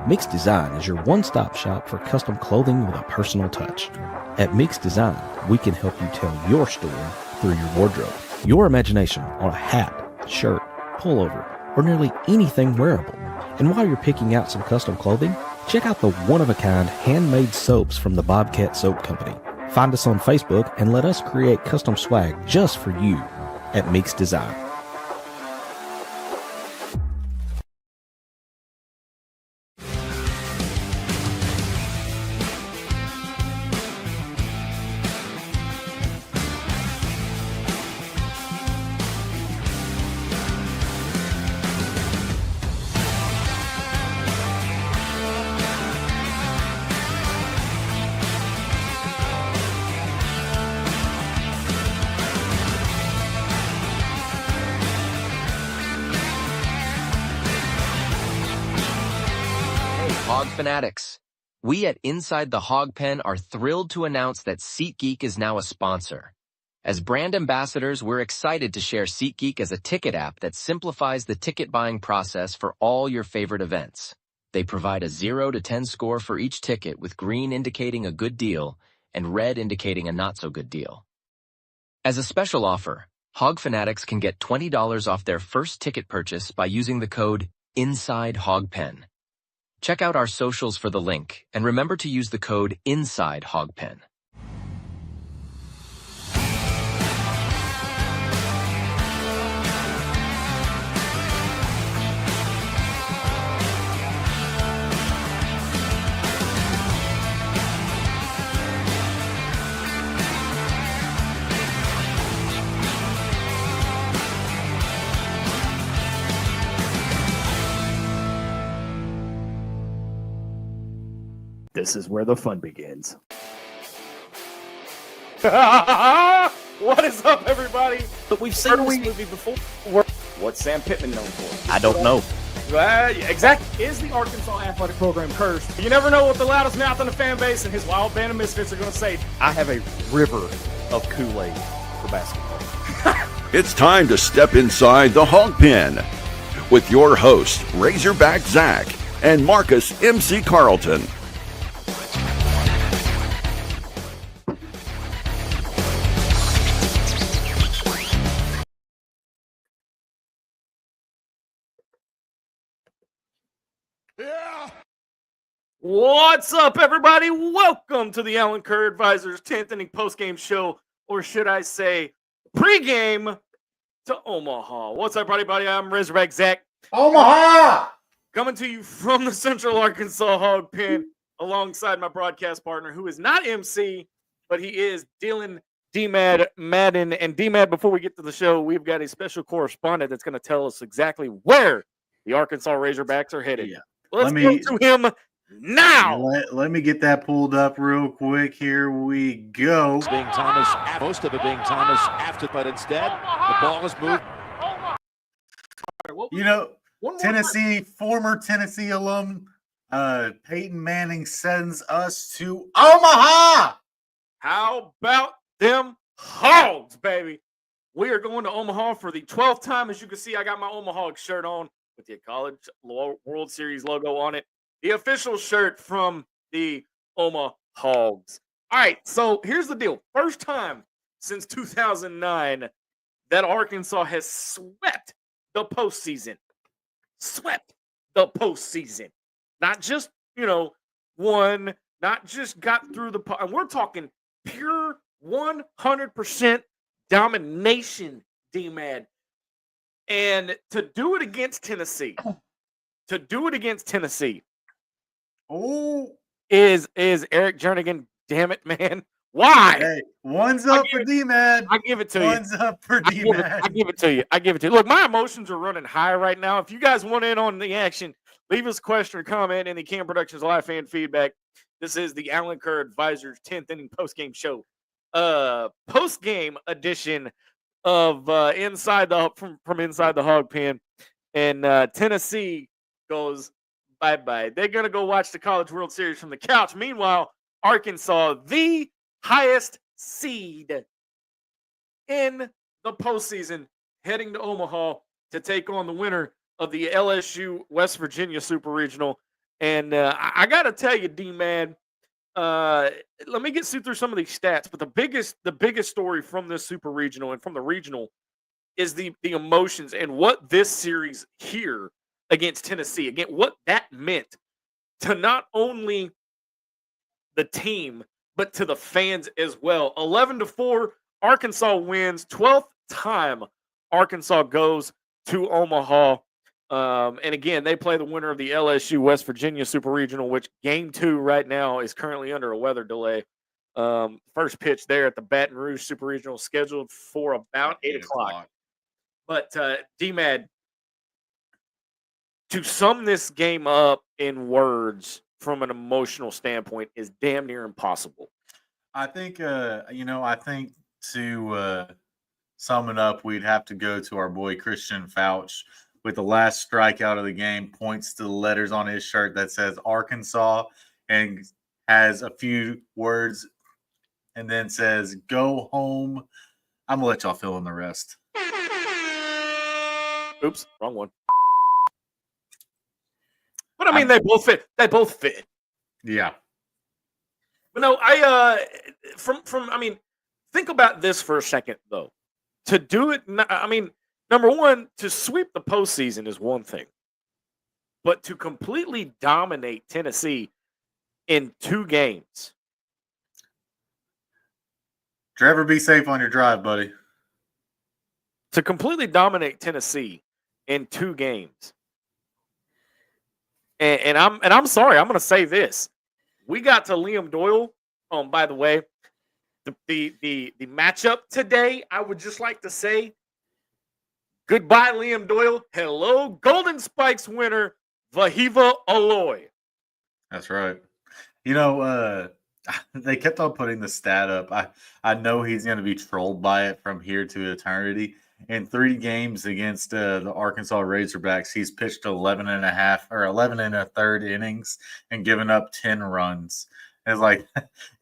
Mix Design is your one-stop shop for custom clothing with a personal touch. At Mix Design, we can help you tell your story through your wardrobe. Your imagination on a hat, shirt, pullover, or nearly anything wearable. And while you're picking out some custom clothing, check out the one-of-a-kind handmade soaps from the Bobcat Soap Company. Find us on Facebook and let us create custom swag just for you at Mix Design. Hawg fanatics, we at Inside the Hawg Pen are thrilled to announce that SeatGeek is now a sponsor. As brand ambassadors, we're excited to share SeatGeek as a ticket app that simplifies the ticket buying process for all your favorite events. They provide a 0 to 10 score for each ticket, with green indicating a good deal and red indicating a not-so-good deal. As a special offer, Hawg fanatics can get $20 off their first ticket purchase by using the code INSIDEHOGPEN. Check out our socials for the link, and remember to use the code INSIDEHOGPEN. This is where the fun begins. What is up, everybody? But we've seen this movie before. What's Sam Pittman known for? I don't know. Exactly. Is the Arkansas athletic program cursed? You never know what the loudest mouth in the fan base and his wild band of misfits are going to say. I have a river of Kool-Aid for basketball. It's time to step inside the Hawg Pen with your host, Razorback Zach and Marcus MC Carlton. What's up, everybody? Welcome to the Alan Kerr Advisors 10th inning postgame show, or should I say pregame to Omaha. What's up, everybody? I'm Razorback Zach. Omaha! Coming to you from the Central Arkansas Hawg Pen alongside my broadcast partner, who is not MC, but he is Dylan DMAD Madden. And DMAD, before we get to the show, we've got a special correspondent that's going to tell us exactly where the Arkansas Razorbacks are headed. Yeah. Let's go to him now. Let me get that pulled up real quick. Here we go. Being Thomas, most of it being Thomas after, but instead the ball is moved. You know, Tennessee, former Tennessee alum Peyton Manning sends us to Omaha. How about them Hogs, baby? We are going to Omaha for the 12th time. As you can see, I got my Omaha shirt on with the College World Series logo on it. The official shirt from the Omaha Hogs. All right, so here's the deal. First time since 2009 that Arkansas has swept the postseason. Swept the postseason. Not just, won, not just got through the – we're talking pure 100% domination, D-Man. And to do it against Tennessee – is Eric Jernigan. Damn it, man. Why? Hey, one's up for D-Man. I give it to you. One's up for D-Man. I give it to you. Look, my emotions are running high right now. If you guys want in on the action, leave us a question or comment in the Cam Productions live fan feedback. This is the Alan Kerr Advisors 10th inning postgame show. Postgame edition of Inside the from Inside the Hawg Pen. And Tennessee goes bye-bye. They're going to go watch the College World Series from the couch. Meanwhile, Arkansas, the highest seed in the postseason, heading to Omaha to take on the winner of the LSU West Virginia Super Regional. And I got to tell you, DMAD, let me get through some of these stats. But the biggest story from this super regional and from the regional is the emotions and what this series here against Tennessee, again, what that meant to not only the team, but to the fans as well. 11-4, Arkansas wins. 12th time Arkansas goes to Omaha. And again, they play the winner of the LSU West Virginia Super Regional, which game 2 right now is currently under a weather delay. First pitch there at the Baton Rouge Super Regional scheduled for about 8 o'clock. But DMAD, to sum this game up in words from an emotional standpoint is damn near impossible. I think, I think to sum it up, we'd have to go to our boy Christian Fouch with the last strikeout of the game, points to the letters on his shirt that says Arkansas and has a few words and then says, "Go home." I'm going to let y'all fill in the rest. Oops, wrong one. But I mean, they both fit. They both fit. Yeah. But no, I mean, think about this for a second though. To do it, I mean, number one, to sweep the postseason is one thing, but to completely dominate Tennessee in 2 games. Trevor, be safe on your drive, buddy. To completely dominate Tennessee in 2 games. And I'm sorry, I'm going to say this. We got to Liam Doyle. By the way, the matchup today, I would just like to say goodbye, Liam Doyle. Hello, Golden Spikes winner, Vahiva Aloy. That's right. They kept on putting the stat up. I know he's going to be trolled by it from here to eternity. In 3 games against the Arkansas Razorbacks, he's pitched 11 and a third innings and given up 10 runs. It's like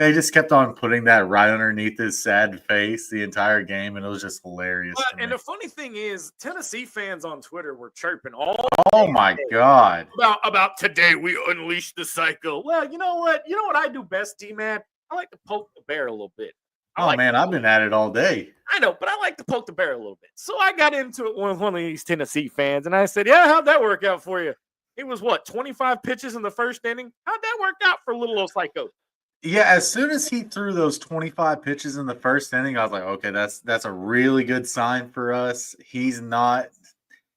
they just kept on putting that right underneath his sad face the entire game, and it was just hilarious. And the funny thing is, Tennessee fans on Twitter were chirping all. Oh my God! About today we unleashed the psycho. Well, you know what? You know what I do best, D-Man? I like to poke the bear a little bit. I've been at it all day. I know, but I like to poke the bear a little bit. So I got into it with one of these Tennessee fans, and I said, "Yeah, how'd that work out for you?" It was 25 pitches in the first inning. How'd that work out for little old psycho? Yeah, as soon as he threw those 25 pitches in the first inning, I was like, okay, that's a really good sign for us. He's not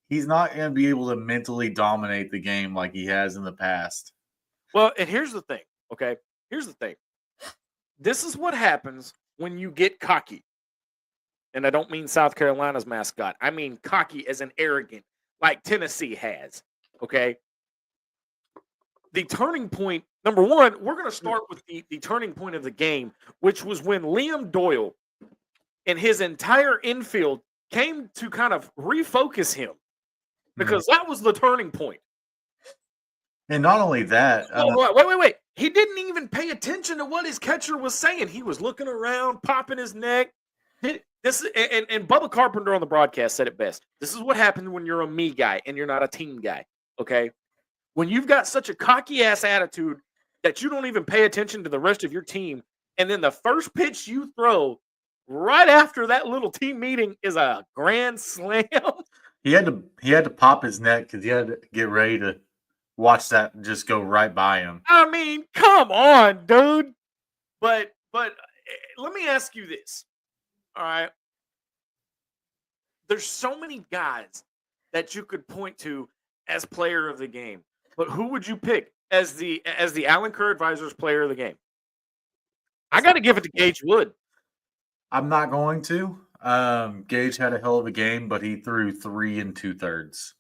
going to be able to mentally dominate the game like he has in the past. Well, and here's the thing, okay? Here's the thing. This is what happens when you get cocky. And I don't mean South Carolina's mascot. I mean cocky as an arrogant, like Tennessee has, okay? The turning point, number one, we're going to start with the turning point of the game, which was when Liam Doyle and his entire infield came to kind of refocus him, because that was the turning point. And not only that. Wait. He didn't even pay attention to what his catcher was saying. He was looking around, popping his neck. And Bubba Carpenter on the broadcast said it best. This is what happens when you're a me guy and you're not a team guy, okay? When you've got such a cocky-ass attitude that you don't even pay attention to the rest of your team, and then the first pitch you throw right after that little team meeting is a grand slam. He had to pop his neck because he had to get ready to watch that just go right by him. I mean, come on, dude. But let me ask you this. All right. There's so many guys that you could point to as player of the game. But who would you pick as the Alan Kerr Advisors player of the game? I got to give it to Gage Wood. I'm not going to. Gage had a hell of a game, but he threw 3 2/3.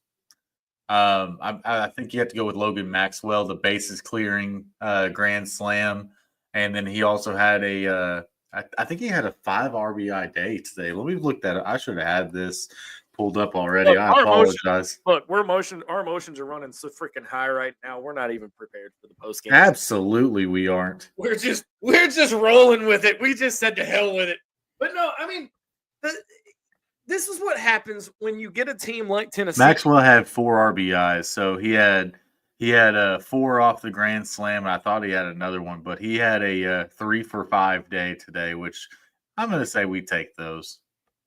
I think you have to go with Logan Maxwell, the bases clearing grand slam, and then he also had I think he had a 5 RBI day today. Let me look that up. I should have had this pulled up already. Look, I apologize. Our emotions are running so freaking high right now. We're not even prepared for the post game. Absolutely, we aren't. We're just rolling with it. We just said to hell with it. But no, I mean, this is what happens when you get a team like Tennessee. Maxwell had 4 RBIs, so he had He had 4 off the grand slam, and I thought he had another one, but he had a 3 for 5 day today, which I'm going to say we take those.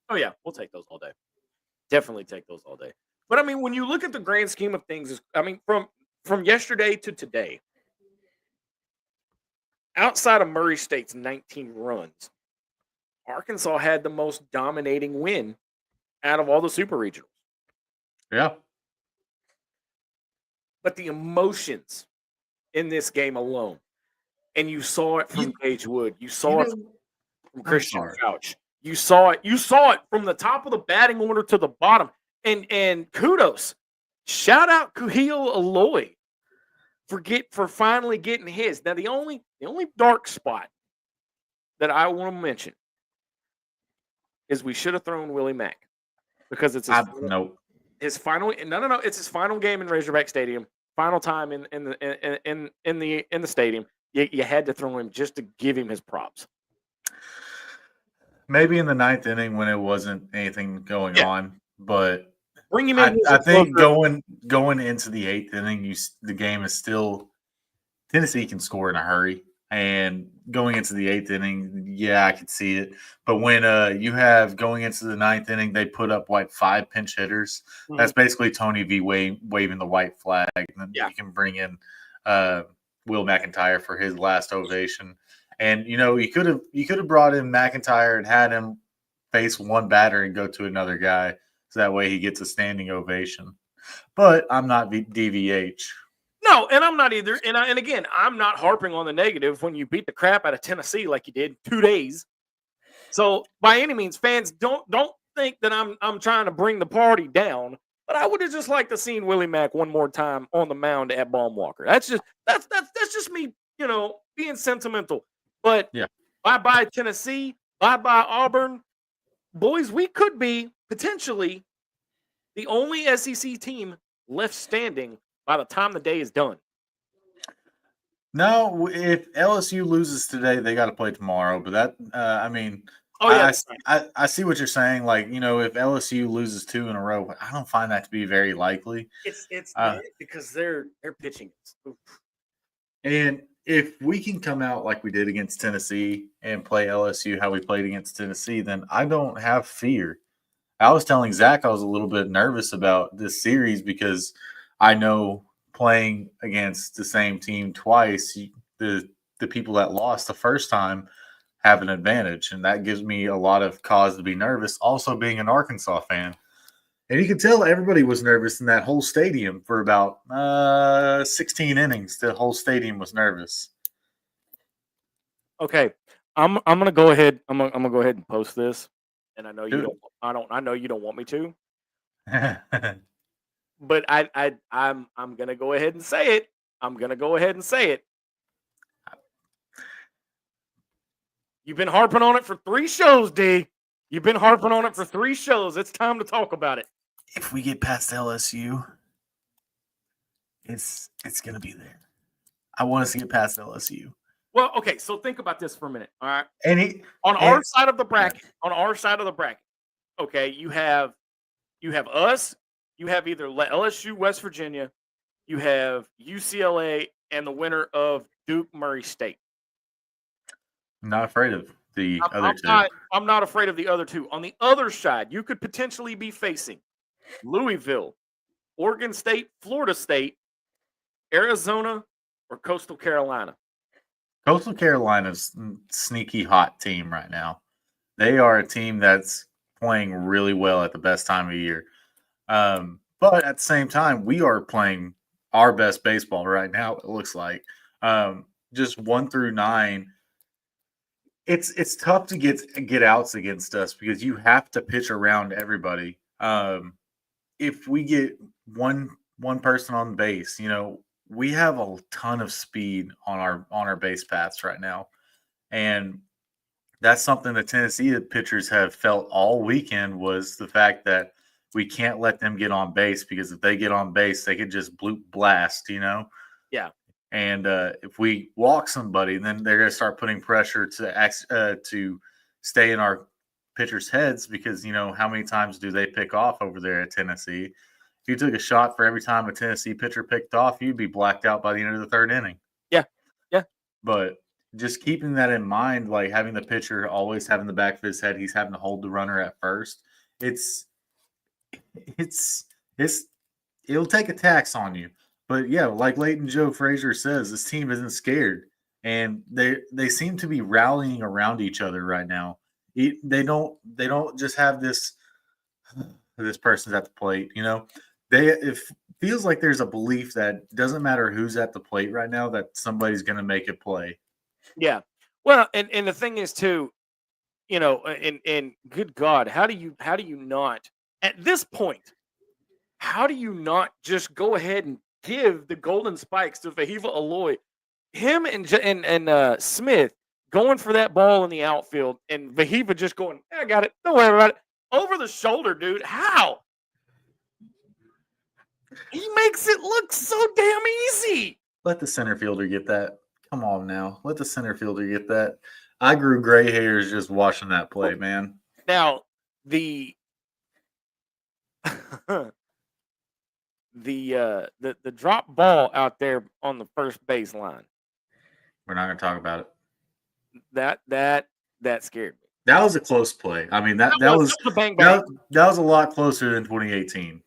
Oh yeah, we'll take those all day. Definitely take those all day. But I mean, when you look at the grand scheme of things, I mean, from yesterday to today, outside of Murray State's 19 runs, Arkansas had the most dominating win out of all the super regionals. Yeah. But the emotions in this game alone, and you saw it from Gage Wood, you saw it from Christian Couch, you saw it from the top of the batting order to the bottom. And kudos, shout out Kuhil Aloy for finally getting his. Now the only dark spot that I want to mention is we should have thrown Willie Mack because it's his final. No, it's his final game in Razorback Stadium, final time in the stadium. You had to throw him just to give him his props. Maybe in the 9th inning when it wasn't anything going on, but bring him in. I think going into the 8th inning, the game is still Tennessee can score in a hurry, and going into the 8th inning, yeah, I could see it. But when you have going into the 9th inning, they put up 5 pinch hitters. Mm-hmm. That's basically Tony V waving the white flag. And then you can bring in Will McIntyre for his last ovation. And you could have brought in McIntyre and had him face one batter and go to another guy, so that way he gets a standing ovation. But I'm not DVH. No, and I'm not either. And again, I'm not harping on the negative when you beat the crap out of Tennessee like you did 2 days. So by any means, fans, don't think that I'm trying to bring the party down. But I would have just liked to seen Willie Mack one more time on the mound at Baumwalker. That's just me, being sentimental. But bye-bye Tennessee, bye-bye Auburn. Boys, we could be potentially the only SEC team left standing by the time the day is done. No, if LSU loses today, they got to play tomorrow. But that, I see what you're saying. Like, if LSU loses 2 in a row, I don't find that to be very likely. It's because they're pitching. And if we can come out like we did against Tennessee and play LSU how we played against Tennessee, then I don't have fear. I was telling Zach I was a little bit nervous about this series because I know playing against the same team twice, the people that lost the first time have an advantage, and that gives me a lot of cause to be nervous. Also, being an Arkansas fan, and you can tell everybody was nervous in that whole stadium for about 16 innings. The whole stadium was nervous. Okay, I'm gonna go ahead. I'm gonna go ahead and post this, and I know you don't. I know you don't want me to. But I'm gonna go ahead and say it. You've been harping on it for 3 shows, D. You've been harping on it for 3 shows. It's time to talk about it. If we get past LSU, it's gonna be there. I want us to get past LSU. Well, okay, so think about this for a minute. All right. On our side of the bracket, okay, you have us, you have either LSU, West Virginia, you have UCLA, and the winner of Duke Murray State. I'm not afraid of the other two. I'm not afraid of the other two. On the other side, you could potentially be facing Louisville, Oregon State, Florida State, Arizona, or Coastal Carolina. Coastal Carolina's sneaky hot team right now. They are a team that's playing really well at the best time of year. But at the same time, we are playing our best baseball right now, it looks like. Just 1 through 9. It's tough to get outs against us because you have to pitch around everybody. If we get one person on base, we have a ton of speed on our base paths right now. And that's something that Tennessee pitchers have felt all weekend, was the fact that we can't let them get on base, because if they get on base, they could just blast, Yeah. And if we walk somebody, then they're going to start putting pressure to stay in our pitchers' heads, because, how many times do they pick off over there at Tennessee? If you took a shot for every time a Tennessee pitcher picked off, you'd be blacked out by the end of the third inning. Yeah. But just keeping that in mind, like having the pitcher always having the back of his head, he's having to hold the runner at first. It'll take a tax on you. But yeah, like Leighton Joe Frazier says, this team isn't scared, and they seem to be rallying around each other right now. They don't just have this person's at the plate. It feels like there's a belief that doesn't matter who's at the plate right now, that somebody's going to make it play. Yeah. Well, and the thing is too, and good God, how do you not at this point? How do you not just go ahead and give the golden spikes to Vahiva Aloy? Him and Smith going for that ball in the outfield, and Vahiva just going, I got it. Don't worry about it. Over the shoulder, dude. How? He makes it look so damn easy. Let the center fielder get that. Come on now. Let the center fielder get that. I grew gray hairs just watching that play, man. Now, the drop ball out there on the first baseline. We're not going to talk about it. That scared me. That was a close play. I mean, that was a bang bang. That was a lot closer than 2018.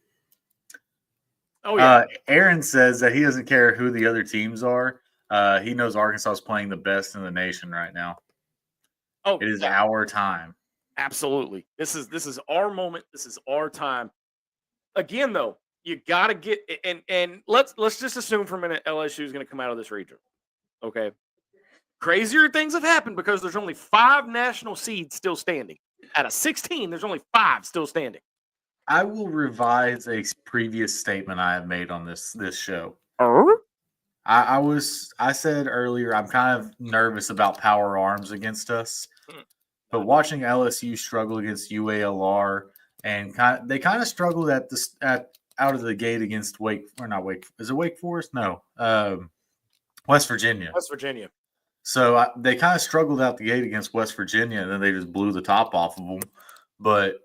Oh yeah. Aaron says that he doesn't care who the other teams are. He knows Arkansas is playing the best in the nation right now. Oh, it is our time. Absolutely. This is our moment. This is our time. Again, though, you got to get and let's just assume for a minute LSU is going to come out of this region. Okay. Crazier things have happened because there's only 5 national seeds still standing. Out of 16, there's only 5 still standing. I will revise a previous statement I have made on this show. I said earlier I'm kind of nervous about power arms against us, but watching LSU struggle against UALR and they kind of struggled out of the gate against Wake Forest? No, West Virginia. West Virginia. So they kind of struggled out the gate against West Virginia, and then they just blew the top off of them. But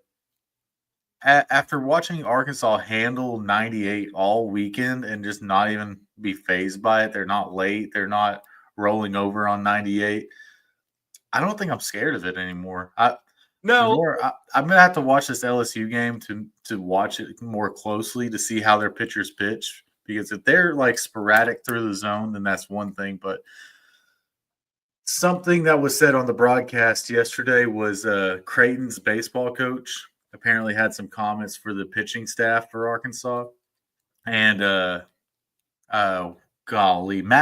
after watching Arkansas handle 98 all weekend and just not even be fazed by it, they're not late, they're not rolling over on 98. I don't think I'm scared of it anymore. I'm gonna have to watch this LSU game to watch it more closely to see how their pitchers pitch, because if they're like sporadic through the zone, then that's one thing. But something that was said on the broadcast yesterday was Creighton's baseball coach apparently had some comments for the pitching staff for Arkansas. And Matt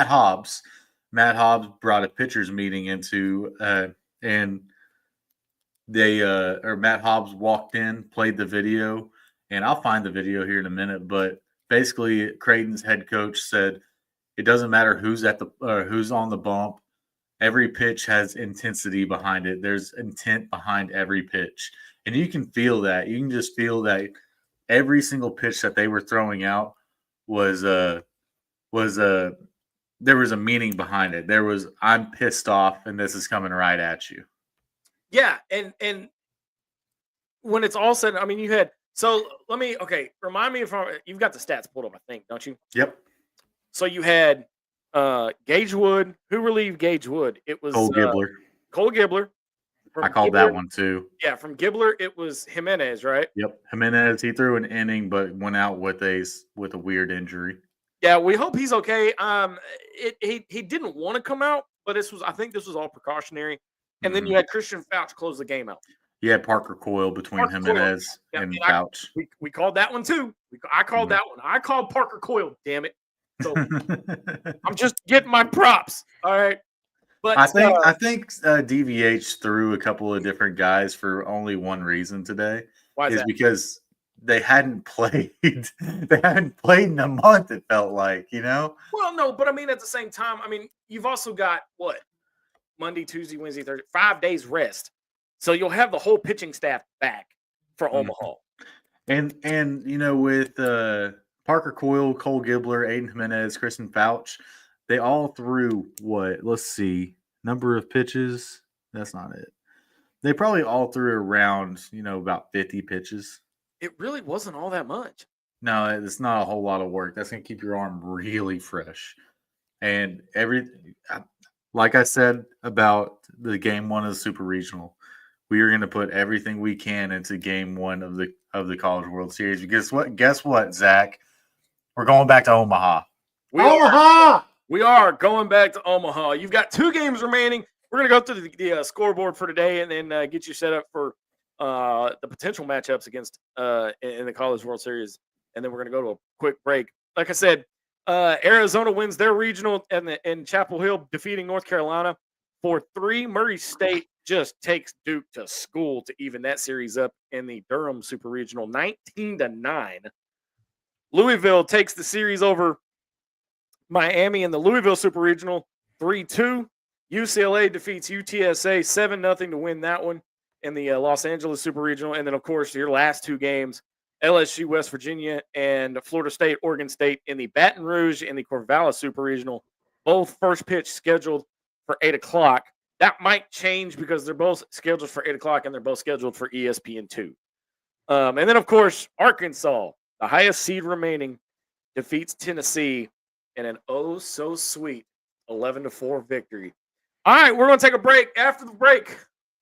Hobbs brought a pitchers meeting into and Matt Hobbs walked in, played the video, and I'll find the video here in a minute, but basically Creighton's head coach said it doesn't matter who's on the bump. Every pitch has intensity behind it. There's intent behind every pitch. And you can feel that. You can just feel that every single pitch that they were throwing out was there was a meaning behind it. There was, I'm pissed off and this is coming right at you. Yeah, and when it's all said, I mean, you had remind me if you've got the stats pulled up, I think, don't you? Yep. So you had Gage Wood. Who relieved Gage Wood? It was Cole Gibbler. Cole Gibbler. I called that one too. Yeah, from Gibbler, it was Jimenez, right? Yep, Jimenez. He threw an inning, but went out with a weird injury. Yeah, we hope he's okay. He didn't want to come out, but I think this was all precautionary. And then you had Christian Fouch close the game out. Yeah, Parker Coyle between Jimenez and Fouch. We called that one too. I called that one. I called Parker Coyle. Damn it! So I'm just getting my props. All right. But I think DVH threw a couple of different guys for only one reason today. Why is that? Because they hadn't played. They hadn't played in a month. It felt like, Well, no, but I mean, at the same time, I mean, you've also got what? Monday, Tuesday, Wednesday, Thursday, 5 days rest. So you'll have the whole pitching staff back for Omaha. And with Parker Coyle, Cole Gibbler, Aiden Jimenez, Kristen Fouch, they all threw what? Let's see. Number of pitches. That's not it. They probably all threw around, about 50 pitches. It really wasn't all that much. No, it's not a whole lot of work. That's going to keep your arm really fresh. And like I said about the game one of the Super Regional, we are going to put everything we can into game one of the College World Series. Because guess what, Zach? We're going back to Omaha. We are going back to Omaha. You've got 2 games remaining. We're going to go through the scoreboard for today and then get you set up for the potential matchups against in the College World Series. And then we're going to go to a quick break. Like I said, Arizona wins their regional and Chapel Hill defeating North Carolina for 3. Murray State just takes Duke to school to even that series up in the Durham Super Regional 19-9. Louisville takes the series over Miami in the Louisville Super Regional 3-2. UCLA defeats UTSA 7-0 to win that one in the Los Angeles Super Regional. And then, of course, your last 2 games, LSU West Virginia and Florida State Oregon State in the Baton Rouge and the Corvallis Super Regional. Both first pitch scheduled for 8 o'clock. That might change because they're both scheduled for 8 o'clock and they're both scheduled for ESPN2. And then, of course, Arkansas, the highest seed remaining, defeats Tennessee in an oh-so-sweet 11-4 victory. All right, we're going to take a break. After the break,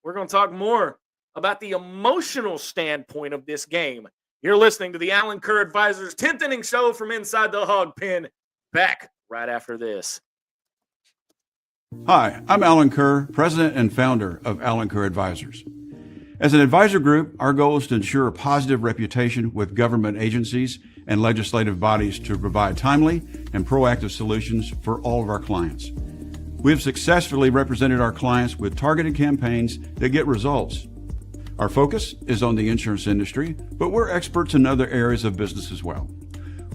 we're going to talk more about the emotional standpoint of this game. You're listening to the Alan Kerr Advisors 10th Inning Show from inside the Hog Pen. Back right after this. Hi, I'm Alan Kerr, president and founder of Alan Kerr Advisors. As an advisor group, our goal is to ensure a positive reputation with government agencies and legislative bodies to provide timely and proactive solutions for all of our clients. We have successfully represented our clients with targeted campaigns that get results. Our focus is on the insurance industry, but we're experts in other areas of business as well.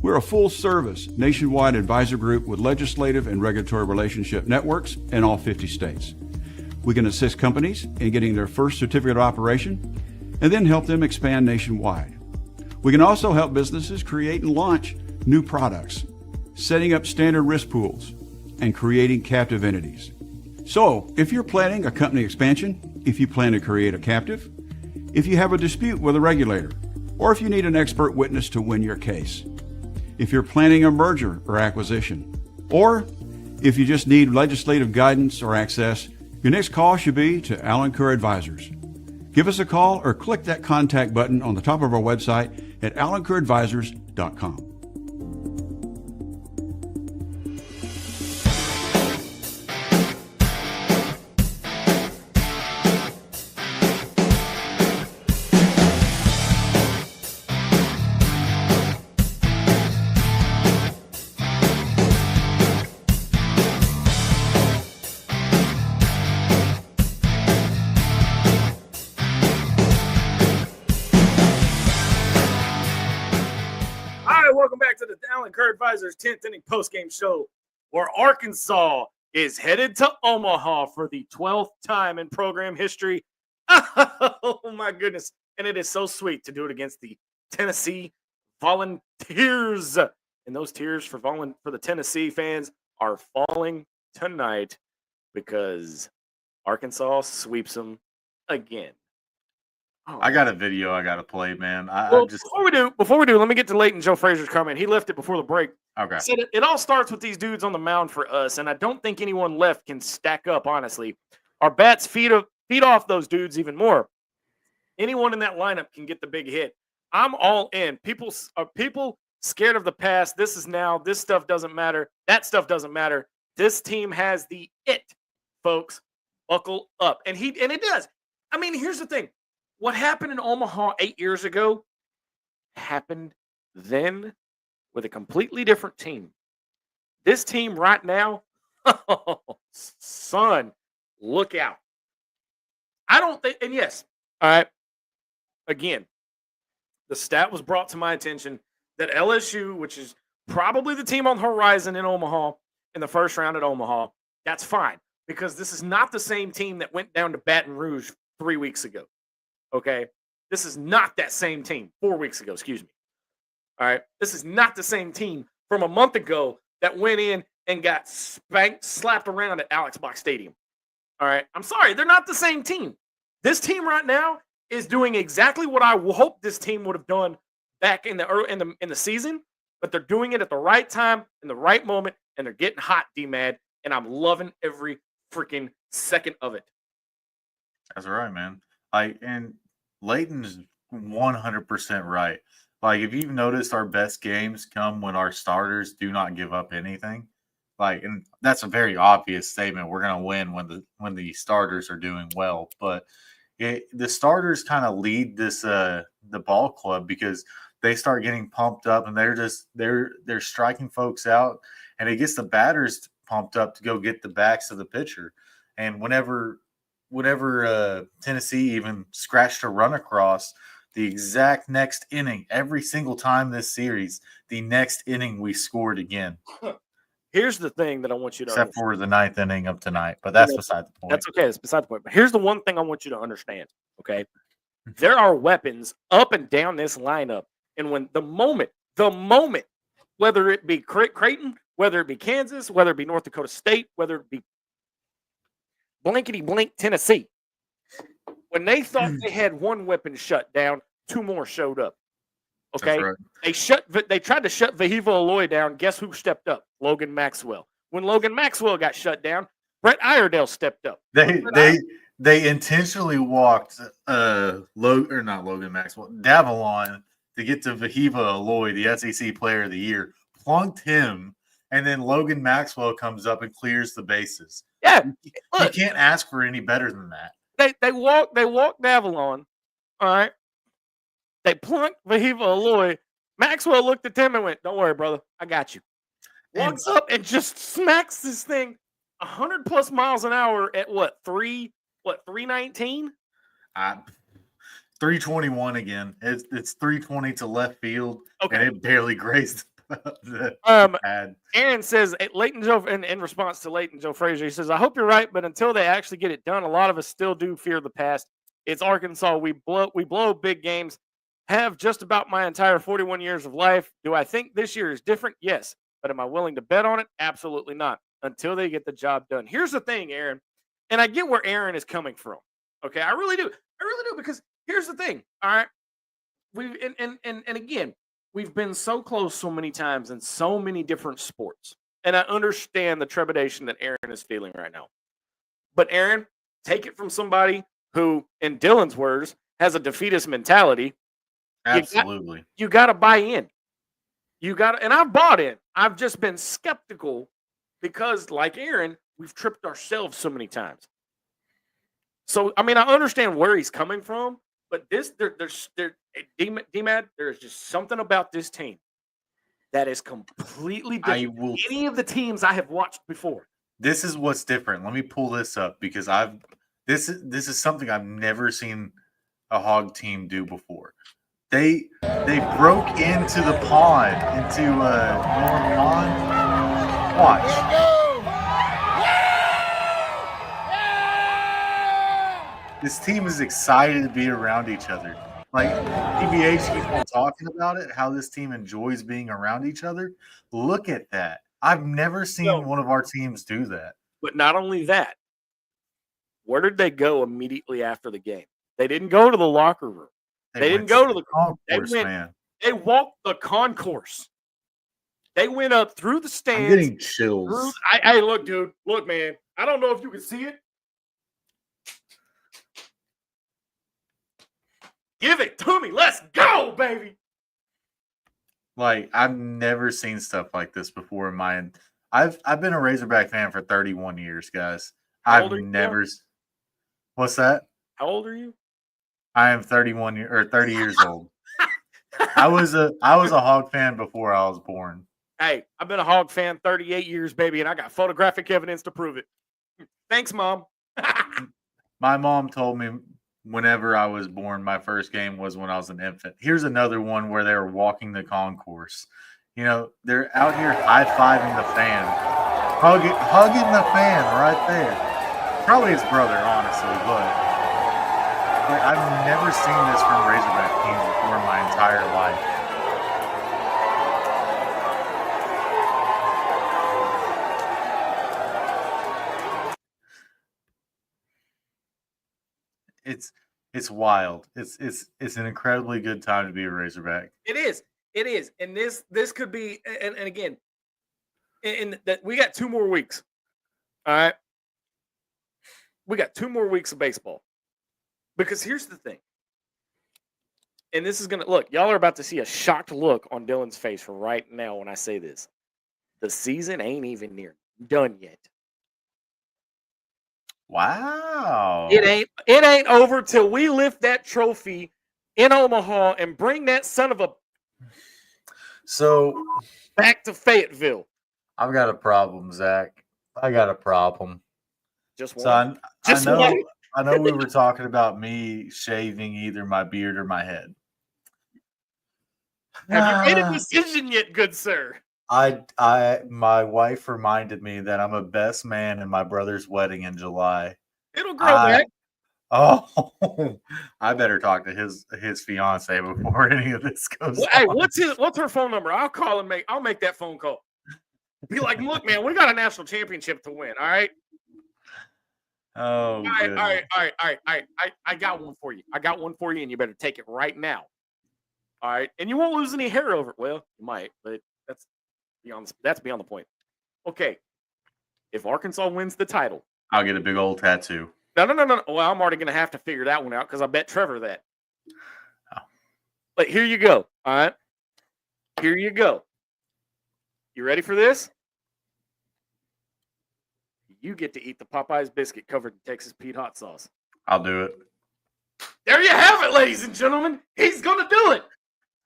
We're a full-service, nationwide advisor group with legislative and regulatory relationship networks in all 50 states. We can assist companies in getting their first certificate of operation and then help them expand nationwide. We can also help businesses create and launch new products, setting up standard risk pools, and creating captive entities. So, if you're planning a company expansion, if you plan to create a captive, if you have a dispute with a regulator, or if you need an expert witness to win your case, if you're planning a merger or acquisition, or if you just need legislative guidance or access, your next call should be to Alan Kerr Advisors. Give us a call or click that contact button on the top of our website at alankerradvisors.com. Welcome back to the Alan Kerr Advisors 10th Inning Postgame Show, where Arkansas is headed to Omaha for the 12th time in program history. Oh, my goodness. And it is so sweet to do it against the Tennessee Volunteers. And those tears for the Tennessee fans are falling tonight because Arkansas sweeps them again. I got a video I got to play, man. Before we do, let me get to Leighton Joe Frazier's comment. He left it before the break. Okay. He said it all starts with these dudes on the mound for us, and I don't think anyone left can stack up, honestly. Our bats feed off those dudes even more. Anyone in that lineup can get the big hit. I'm all in. People scared of the past. This is now. This stuff doesn't matter. That stuff doesn't matter. This team has the it, folks. Buckle up. And it does. I mean, here's the thing. What happened in Omaha 8 years ago happened then with a completely different team. This team right now, oh, son, look out. I don't think, and yes, all right, again, the stat was brought to my attention that LSU, which is probably the team on the horizon in Omaha, in the first round at Omaha, that's fine because this is not the same team that went down to Baton Rouge 3 weeks ago. Okay, this is not that same team. 4 weeks ago, excuse me. All right, this is not the same team from a month ago that went in and got slapped around at Alex Box Stadium. All right, I'm sorry, they're not the same team. This team right now is doing exactly what I hope this team would have done back in the season, but they're doing it at the right time, in the right moment, and they're getting hot, DMAD, and I'm loving every freaking second of it. That's right, man. And Leighton's 100% right. Like, if you've noticed, our best games come when our starters do not give up anything. Like, and that's a very obvious statement. We're going to win when the starters are doing well, but the starters kind of lead this the ball club because they start getting pumped up and they're striking folks out, and it gets the batters pumped up to go get the backs of the pitcher. And whenever Tennessee even scratched a run across, the exact next inning, every single time this series, the next inning we scored again. Here's the thing that I want you to Except for the ninth inning of tonight, but that's beside the point. That's okay. It's beside the point. But here's the one thing I want you to understand, okay? There are weapons up and down this lineup. And when the moment, whether it be Creighton, whether it be Kansas, whether it be North Dakota State, whether it be blankety-blank Tennessee, when they thought they had one weapon shut down, two more showed up. Okay, right. They tried to shut Vahiva Aloy down. Guess who stepped up? Logan Maxwell. When Logan Maxwell got shut down, Brett Iredale stepped up. They intentionally walked not Logan Maxwell, Davalon to get to Vahiva Aloy, the SEC Player of the Year, plunked him, and then Logan Maxwell comes up and clears the bases. Yeah, you can't ask for any better than that. They walked Davalon. All right. They plunked Vahiva Aloy. Maxwell looked at him and went, "Don't worry, brother. I got you." Walks up and just smacks this thing 100 plus miles an hour at 319? 321 again. It's 320 to left field, okay. And it barely grazed the pad. Aaron says, Leighton Joe, in response to Leighton Joe Frazier, he says, "I hope you're right, but until they actually get it done, a lot of us still do fear the past. It's Arkansas. We blow big games. Have just about my entire 41 years of life. Do I think this year is different? Yes. But am I willing to bet on it? Absolutely not. Until they get the job done." Here's the thing, Aaron, and I get where Aaron is coming from. Okay, I really do. Because here's the thing. All right, and again, we've been so close so many times in so many different sports, and I understand the trepidation that Aaron is feeling right now. But Aaron, take it from somebody who, in Dylan's words, has a defeatist mentality. Absolutely. You got to buy in. And I've bought in. I've just been skeptical because, like Aaron, we've tripped ourselves so many times. So, I mean, I understand where he's coming from, but DMAD, there's just something about this team that is completely different than any of the teams I have watched before. This is what's different. Let me pull this up because this is something I've never seen a Hawg team do before. They broke into the pond, into North Pond. Watch. This team is excited to be around each other. Like, PBH keeps on talking about it, how this team enjoys being around each other. Look at that. I've never seen one of our teams do that. But not only that, where did they go immediately after the game? They didn't go to the locker room. They didn't go to the concourse, man. They walked the concourse. They went up through the stands. I'm getting chills. Hey, look, dude. Look, man. I don't know if you can see it. Give it to me. Let's go, baby. Like, I've never seen stuff like this before in my I've been a Razorback fan for 31 years, guys. I've never. What's that? How old are you? I am 30 years old. I was a Hawg fan before I was born. Hey, I've been a Hawg fan 38 years, baby, and I got photographic evidence to prove it. Thanks, Mom. My mom told me whenever I was born, my first game was when I was an infant. Here's another one where they were walking the concourse. You know, they're out here high-fiving the fan, hugging the fan right there. Probably his brother, honestly, but I've never seen this from Razorback teams before in my entire life. It's wild. It's an incredibly good time to be a Razorback. It is. And this could be, and again, in that we got 2 more weeks. All right. We got 2 more weeks of baseball. Because here's the thing. And this is going to look, y'all are about to see a shocked look on Dylan's face right now when I say this. The season ain't even near done yet. Wow. It ain't over till we lift that trophy in Omaha and bring that son of a back to Fayetteville. I've got a problem, Zach. I got a problem. Just one. So I know we were talking about me shaving either my beard or my head. Have you made a decision yet, good sir? My wife reminded me that I'm a best man in my brother's wedding in July. It'll grow back. Oh, I better talk to his fiance before any of this goes on. Hey, what's her phone number? I'll call and I'll make that phone call. Be like, look, man, we got a national championship to win. All right. Oh, all right. I got one for you. And you better take it right now. All right, and you won't lose any hair over it. Well, you might, but that's beyond the point. Okay, if Arkansas wins the title, I'll get a big old tattoo. No. Well, I'm already going to have to figure that one out because I bet Trevor that. Oh. But here you go. All right, here you go. You ready for this? You get to eat the Popeyes biscuit covered in Texas Pete hot sauce. I'll do it. There you have it, ladies and gentlemen. He's going to do it.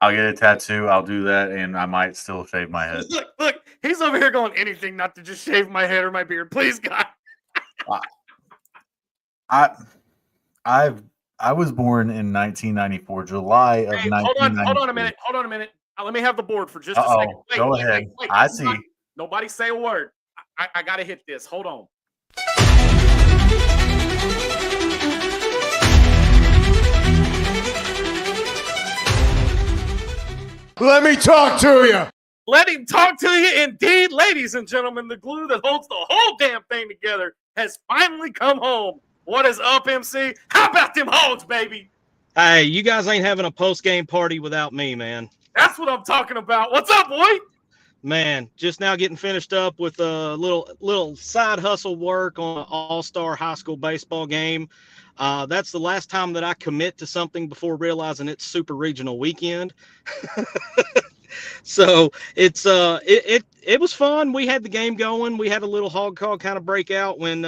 I'll get a tattoo. I'll do that, and I might still shave my head. Look, he's over here going anything not to just shave my head or my beard. Please, God. I was born in 1994, July of 1994. Hold on a minute. Let me have the board for just a second. Go ahead. I see. Nobody say a word. I got to hit this. Hold on. Let me talk to you. Let him talk to you. Indeed, ladies and gentlemen, the glue that holds the whole damn thing together has finally come home. What is up, MC? How about them Hogs, baby? Hey, you guys ain't having a post-game party without me, man. That's what I'm talking about. What's up, boy? Man, just now getting finished up with a little side hustle work on an all-star high school baseball game. That's the last time that I commit to something before realizing it's super regional weekend. So it was fun. We had the game going. We had a little hog call kind of breakout when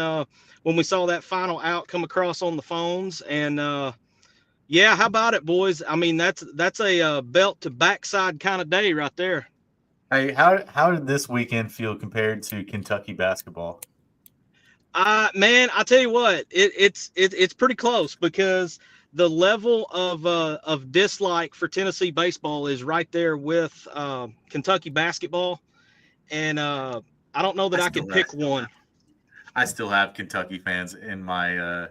we saw that final out come across on the phones. And yeah, how about it, boys? I mean, that's a belt to backside kind of day right there. Hey, how did this weekend feel compared to Kentucky basketball? Man, I tell you what, it's pretty close because the level of dislike for Tennessee baseball is right there with Kentucky basketball, and I don't know that I could pick one. I still have Kentucky fans in my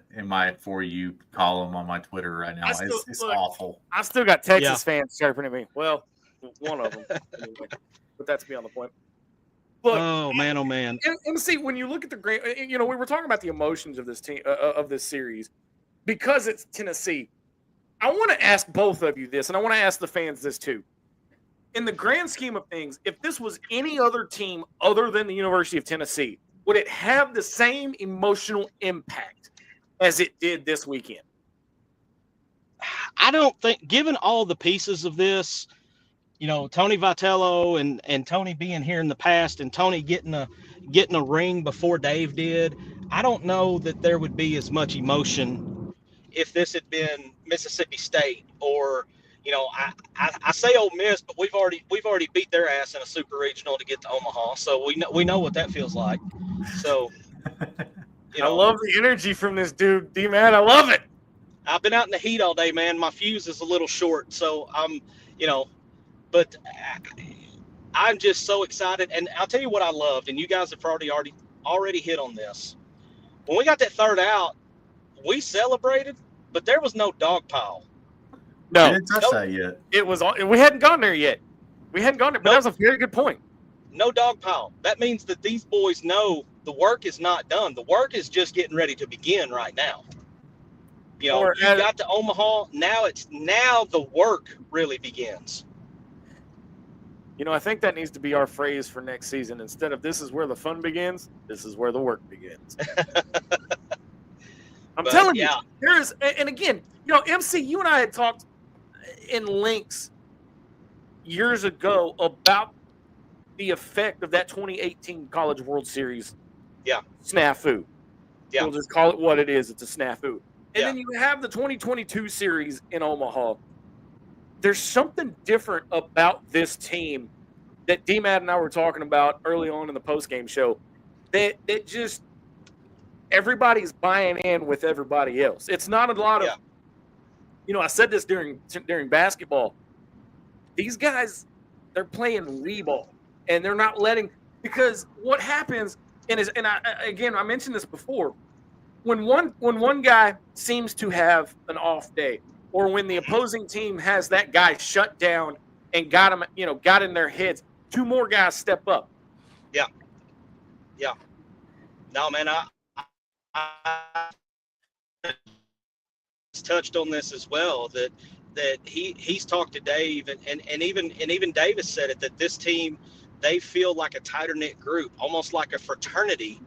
For You column on my Twitter right now. It's awful. I still got Texas fans chirping at me. Well, one of them, anyway, but that's beyond the point. Look, oh man! And see, when you look at the great, we were talking about the emotions of this team of this series because it's Tennessee. I want to ask both of you this, and I want to ask the fans this too. In the grand scheme of things, if this was any other team other than the University of Tennessee, would it have the same emotional impact as it did this weekend? I don't think, given all the pieces of this, Tony Vitello and Tony being here in the past and Tony getting a ring before Dave did, I don't know that there would be as much emotion if this had been Mississippi State or, I say Ole Miss, but we've already beat their ass in a super regional to get to Omaha, so we know what that feels like. So, I love the energy from this dude, DMAD. I love it. I've been out in the heat all day, man. My fuse is a little short, so I'm, but I'm just so excited. And I'll tell you what I loved, and you guys have already hit on this. When we got that third out, we celebrated, but there was no dog pile. No, we didn't touch that yet. We hadn't gone there yet. But that was a very good point. No dog pile. That means that these boys know the work is not done. The work is just getting ready to begin right now. You know, you got to Omaha. Now the work really begins. You know, I think that needs to be our phrase for next season. Instead of "this is where the fun begins," this is where the work begins. I'm telling you, there is, and again, you know, MC, you and I had talked in links years ago about the effect of that 2018 College World Series snafu. Yeah. We'll just call it what it is. It's a snafu. And then you have the 2022 series in Omaha. There's something different about this team that DMAD and I were talking about early on in the postgame show that just everybody's buying in with everybody else. It's not a lot of, you know, I said this during basketball. These guys, they're playing re-ball, and they're not letting, because what happens, and I mentioned this before, when one guy seems to have an off day, or when the opposing team has that guy shut down and got in their heads, two more guys step up. Yeah. No, man, I touched on this as well, that he's talked to Dave, and even Davis said it, that this team, they feel like a tighter knit group, almost like a fraternity,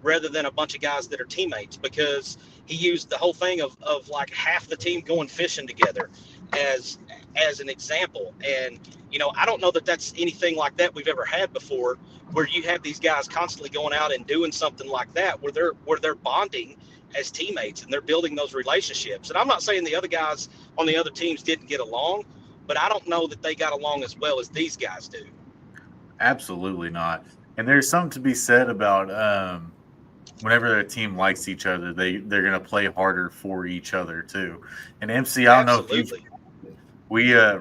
rather than a bunch of guys that are teammates, because he used the whole thing of like half the team going fishing together as an example. And, you know, I don't know that that's anything like that we've ever had before, where you have these guys constantly going out and doing something like that, where they're bonding as teammates and they're building those relationships. And I'm not saying the other guys on the other teams didn't get along, but I don't know that they got along as well as these guys do. Absolutely not. And there's something to be said about whenever a team likes each other, they're going to play harder for each other too. And MC, I don't know if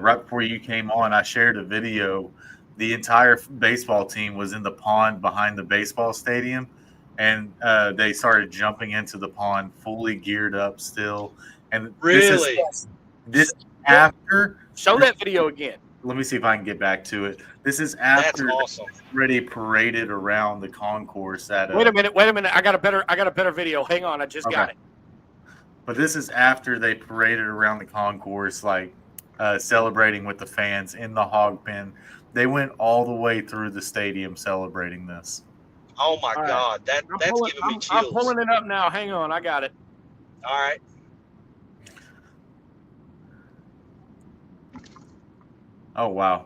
right before you came on, I shared a video. The entire baseball team was in the pond behind the baseball stadium, and they started jumping into the pond fully geared up still. And really, this after show that video again. Let me see if I can get back to it. This is after That's awesome. Already paraded around the concourse at Wait a minute. I got a better video. Hang on, I just got it. But this is after they paraded around the concourse, like celebrating with the fans in the Hawg pen. They went all the way through the stadium celebrating this. Oh my God, that's giving me chills. I'm pulling it up now. Hang on, I got it. All right. Oh wow.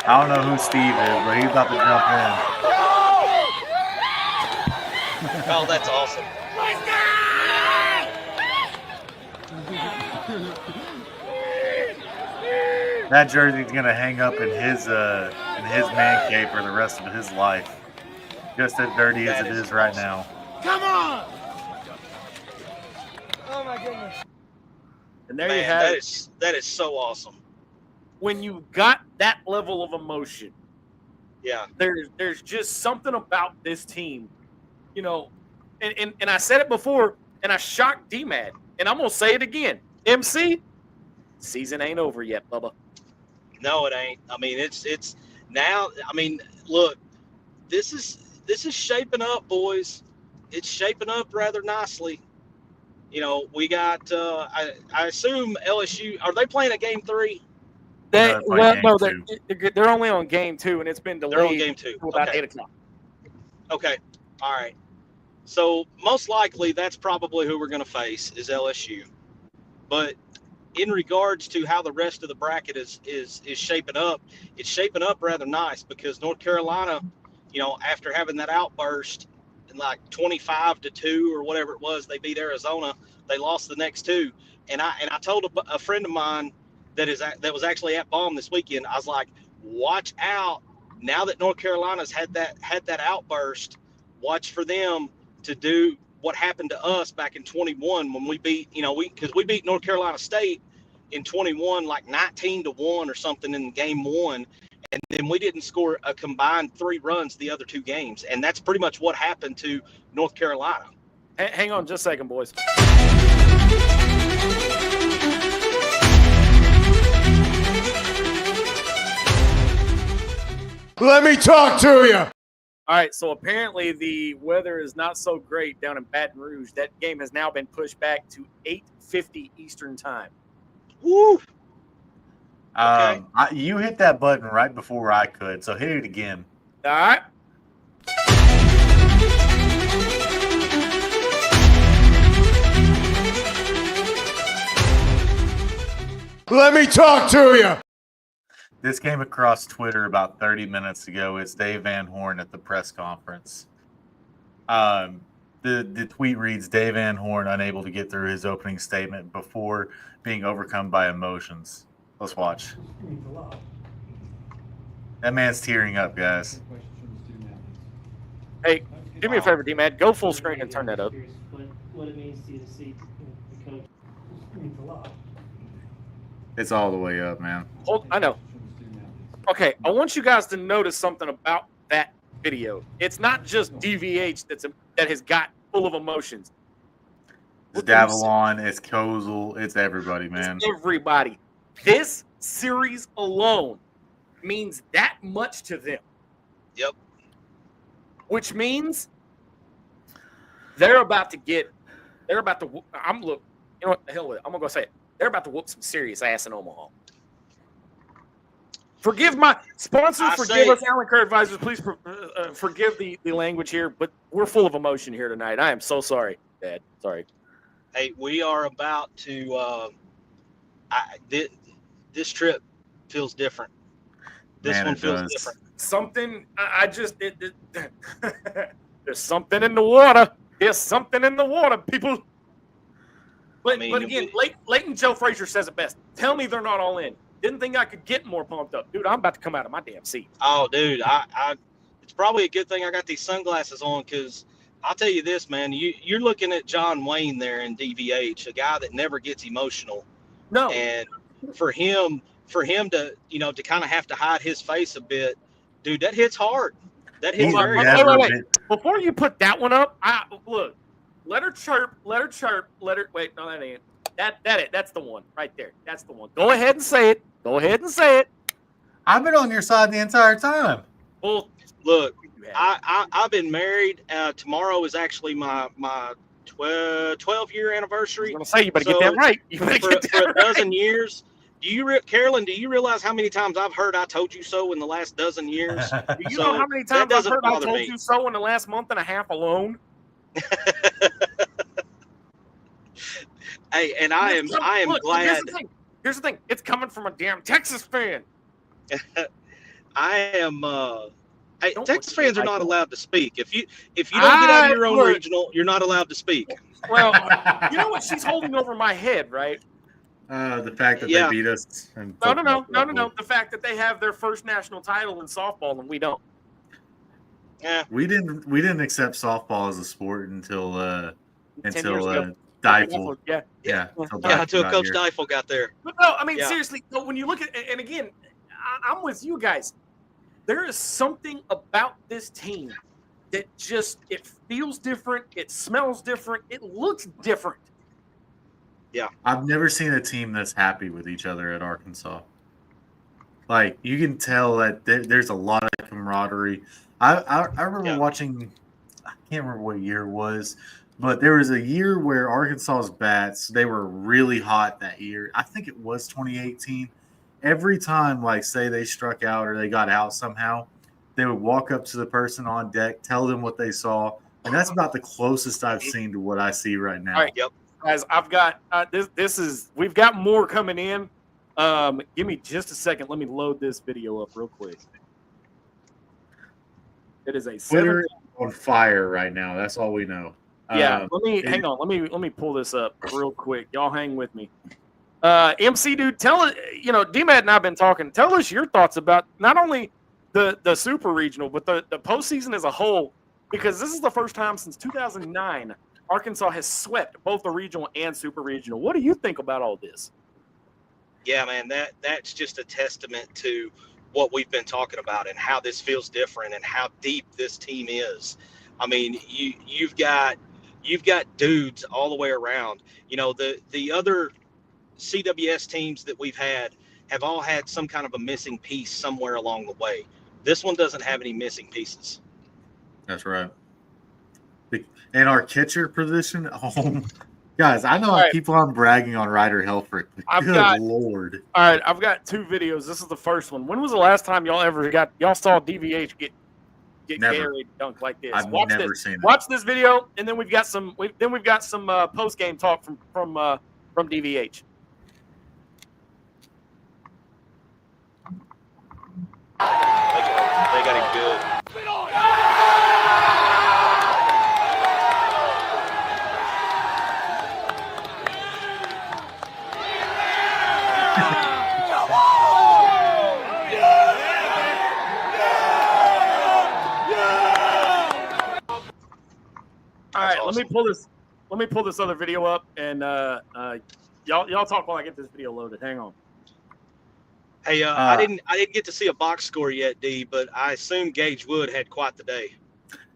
I don't know who Steve is, but he's about to jump in. Oh, that's awesome. That jersey's gonna hang up in his man cave for the rest of his life. Just as dirty as it is right now. Come on! Oh my goodness! And there you have it. That is so awesome. When you got that level of emotion, yeah, there's just something about this team, you know. And I said it before, and I shocked DMAD, and I'm gonna say it again. MC, season ain't over yet, Bubba. No, it ain't. I mean, it's now. I mean, look, this is shaping up, boys. It's shaping up rather nicely. You know, we got. I assume LSU, are they playing a game 3? They're only on game 2, and it's been delayed. They're on game 2 to about 8 o'clock. Okay, all right. So most likely that's probably who we're going to face is LSU. But in regards to how the rest of the bracket is shaping up, it's shaping up rather nice, because North Carolina, you know, after having that outburst in like 25-2 or whatever it was, they beat Arizona. They lost the next 2, and I told a friend of mine that was actually at Baum this weekend. I was like, watch out now that North Carolina's had that outburst. Watch for them to do what happened to us back in 21 when we beat, you know, because we beat North Carolina State in 21 like 19-1 or something in game 1. And then we didn't score a combined 3 runs the other 2 games. And that's pretty much what happened to North Carolina. Hang on just a second, boys. Let me talk to you. All right, so apparently the weather is not so great down in Baton Rouge. That game has now been pushed back to 8:50 Eastern time. Woo! Okay. You hit that button right before I could, so hit it again. All right. Let me talk to you. This came across Twitter about 30 minutes ago. It's Dave Van Horn at the press conference. The tweet reads, Dave Van Horn unable to get through his opening statement before being overcome by emotions. Let's watch. That man's tearing up, guys. Hey, do me a favor, DMAD. Go full screen and turn that up. What it means to you to see the coach. It means a lot. It's all the way up, man. I know. Okay, I want you guys to notice something about that video. It's not just DVH that has got full of emotions. It's Davalon, it's Kozel, it's everybody, man. It's everybody. This series alone means that much to them. Yep. Which means they're about to you know what, the hell with it. I'm going to go say it. They're about to whoop some serious ass in Omaha. Forgive my sponsors, forgive us, Allen Kerr Advisors. Please forgive the language here, but we're full of emotion here tonight. I am so sorry, Dad. Sorry. Hey, we are about to. This trip feels different. This one feels different. Something. There's something in the water. There's something in the water, people. But again, Leighton Joe Frazier says it best. Tell me they're not all in. Didn't think I could get more pumped up. Dude, I'm about to come out of my damn seat. Oh, dude, it's probably a good thing I got these sunglasses on, because I'll tell you this, man. You're looking at John Wayne there in DVH, a guy that never gets emotional. No. And for him to, to kind of have to hide his face a bit, dude, that hits hard. That hits very hard. Wait. Before you put that one up, look. Let her chirp. Wait, no, that ain't. That's the one right there. That's the one. Go ahead and say it. I've been on your side the entire time. Well, look, I've been married. Tomorrow is actually my 12-year anniversary. I'm gonna say you better get that right. You better get that for a dozen years. Carolyn, do you realize how many times I've heard "I told you so" in the last dozen years? Do you know how many times I've heard "I told you so" in the last month and a half alone? Hey, and I am glad. Here's the thing. It's coming from a damn Texas fan. Texas fans are not allowed to speak. If you don't get out of your own regional, you're not allowed to speak. Well, you know what she's holding over my head, right? The fact that they beat us. No. The fact that they have their first national title in softball and we don't. Yeah. We didn't accept softball as a sport until Deifel. Until Coach Deifel got there. But no, I mean, seriously, when you look at, and again, I'm with you guys. There is something about this team that it feels different. It smells different. It looks different. Yeah. I've never seen a team that's happy with each other at Arkansas. Like, you can tell that there's a lot of camaraderie. I remember watching, I can't remember what year it was, but there was a year where Arkansas's bats, they were really hot that year. I think it was 2018. Every time, like, say they struck out or they got out somehow, they would walk up to the person on deck, tell them what they saw. And that's about the closest I've seen to what I see right now. All right, guys, I've got we've got more coming in. Give me just a second. Let me load this video up real quick. It is a Twitter on fire right now. That's all we know. Yeah, hang on. Let me pull this up real quick. Y'all hang with me. MC dude, tell us. DMAD and I've been talking. Tell us your thoughts about not only the super regional, but the postseason as a whole, because this is the first time since 2009 Arkansas has swept both the regional and super regional. What do you think about all this? Yeah, man, that's just a testament to what we've been talking about and how this feels different and how deep this team is. I mean, you've got dudes all the way around. The other CWS teams that we've had have all had some kind of a missing piece somewhere along the way. This one doesn't have any missing pieces. That's right. And our catcher position, guys, I know All I right. keep on bragging on Ryder Helfrich. Good Lord. All right, I've got 2 videos. This is the first one. When was the last time y'all saw DVH get Never. Gary dunked like this? I've Watch never this. seen it. Watch this video, and then we've got some post game talk from DVH. They got him good. All right, awesome. Let me pull this other video up, and y'all talk while I get this video loaded. Hang on. Hey, I didn't get to see a box score yet, D, but I assume Gage Wood had quite the day.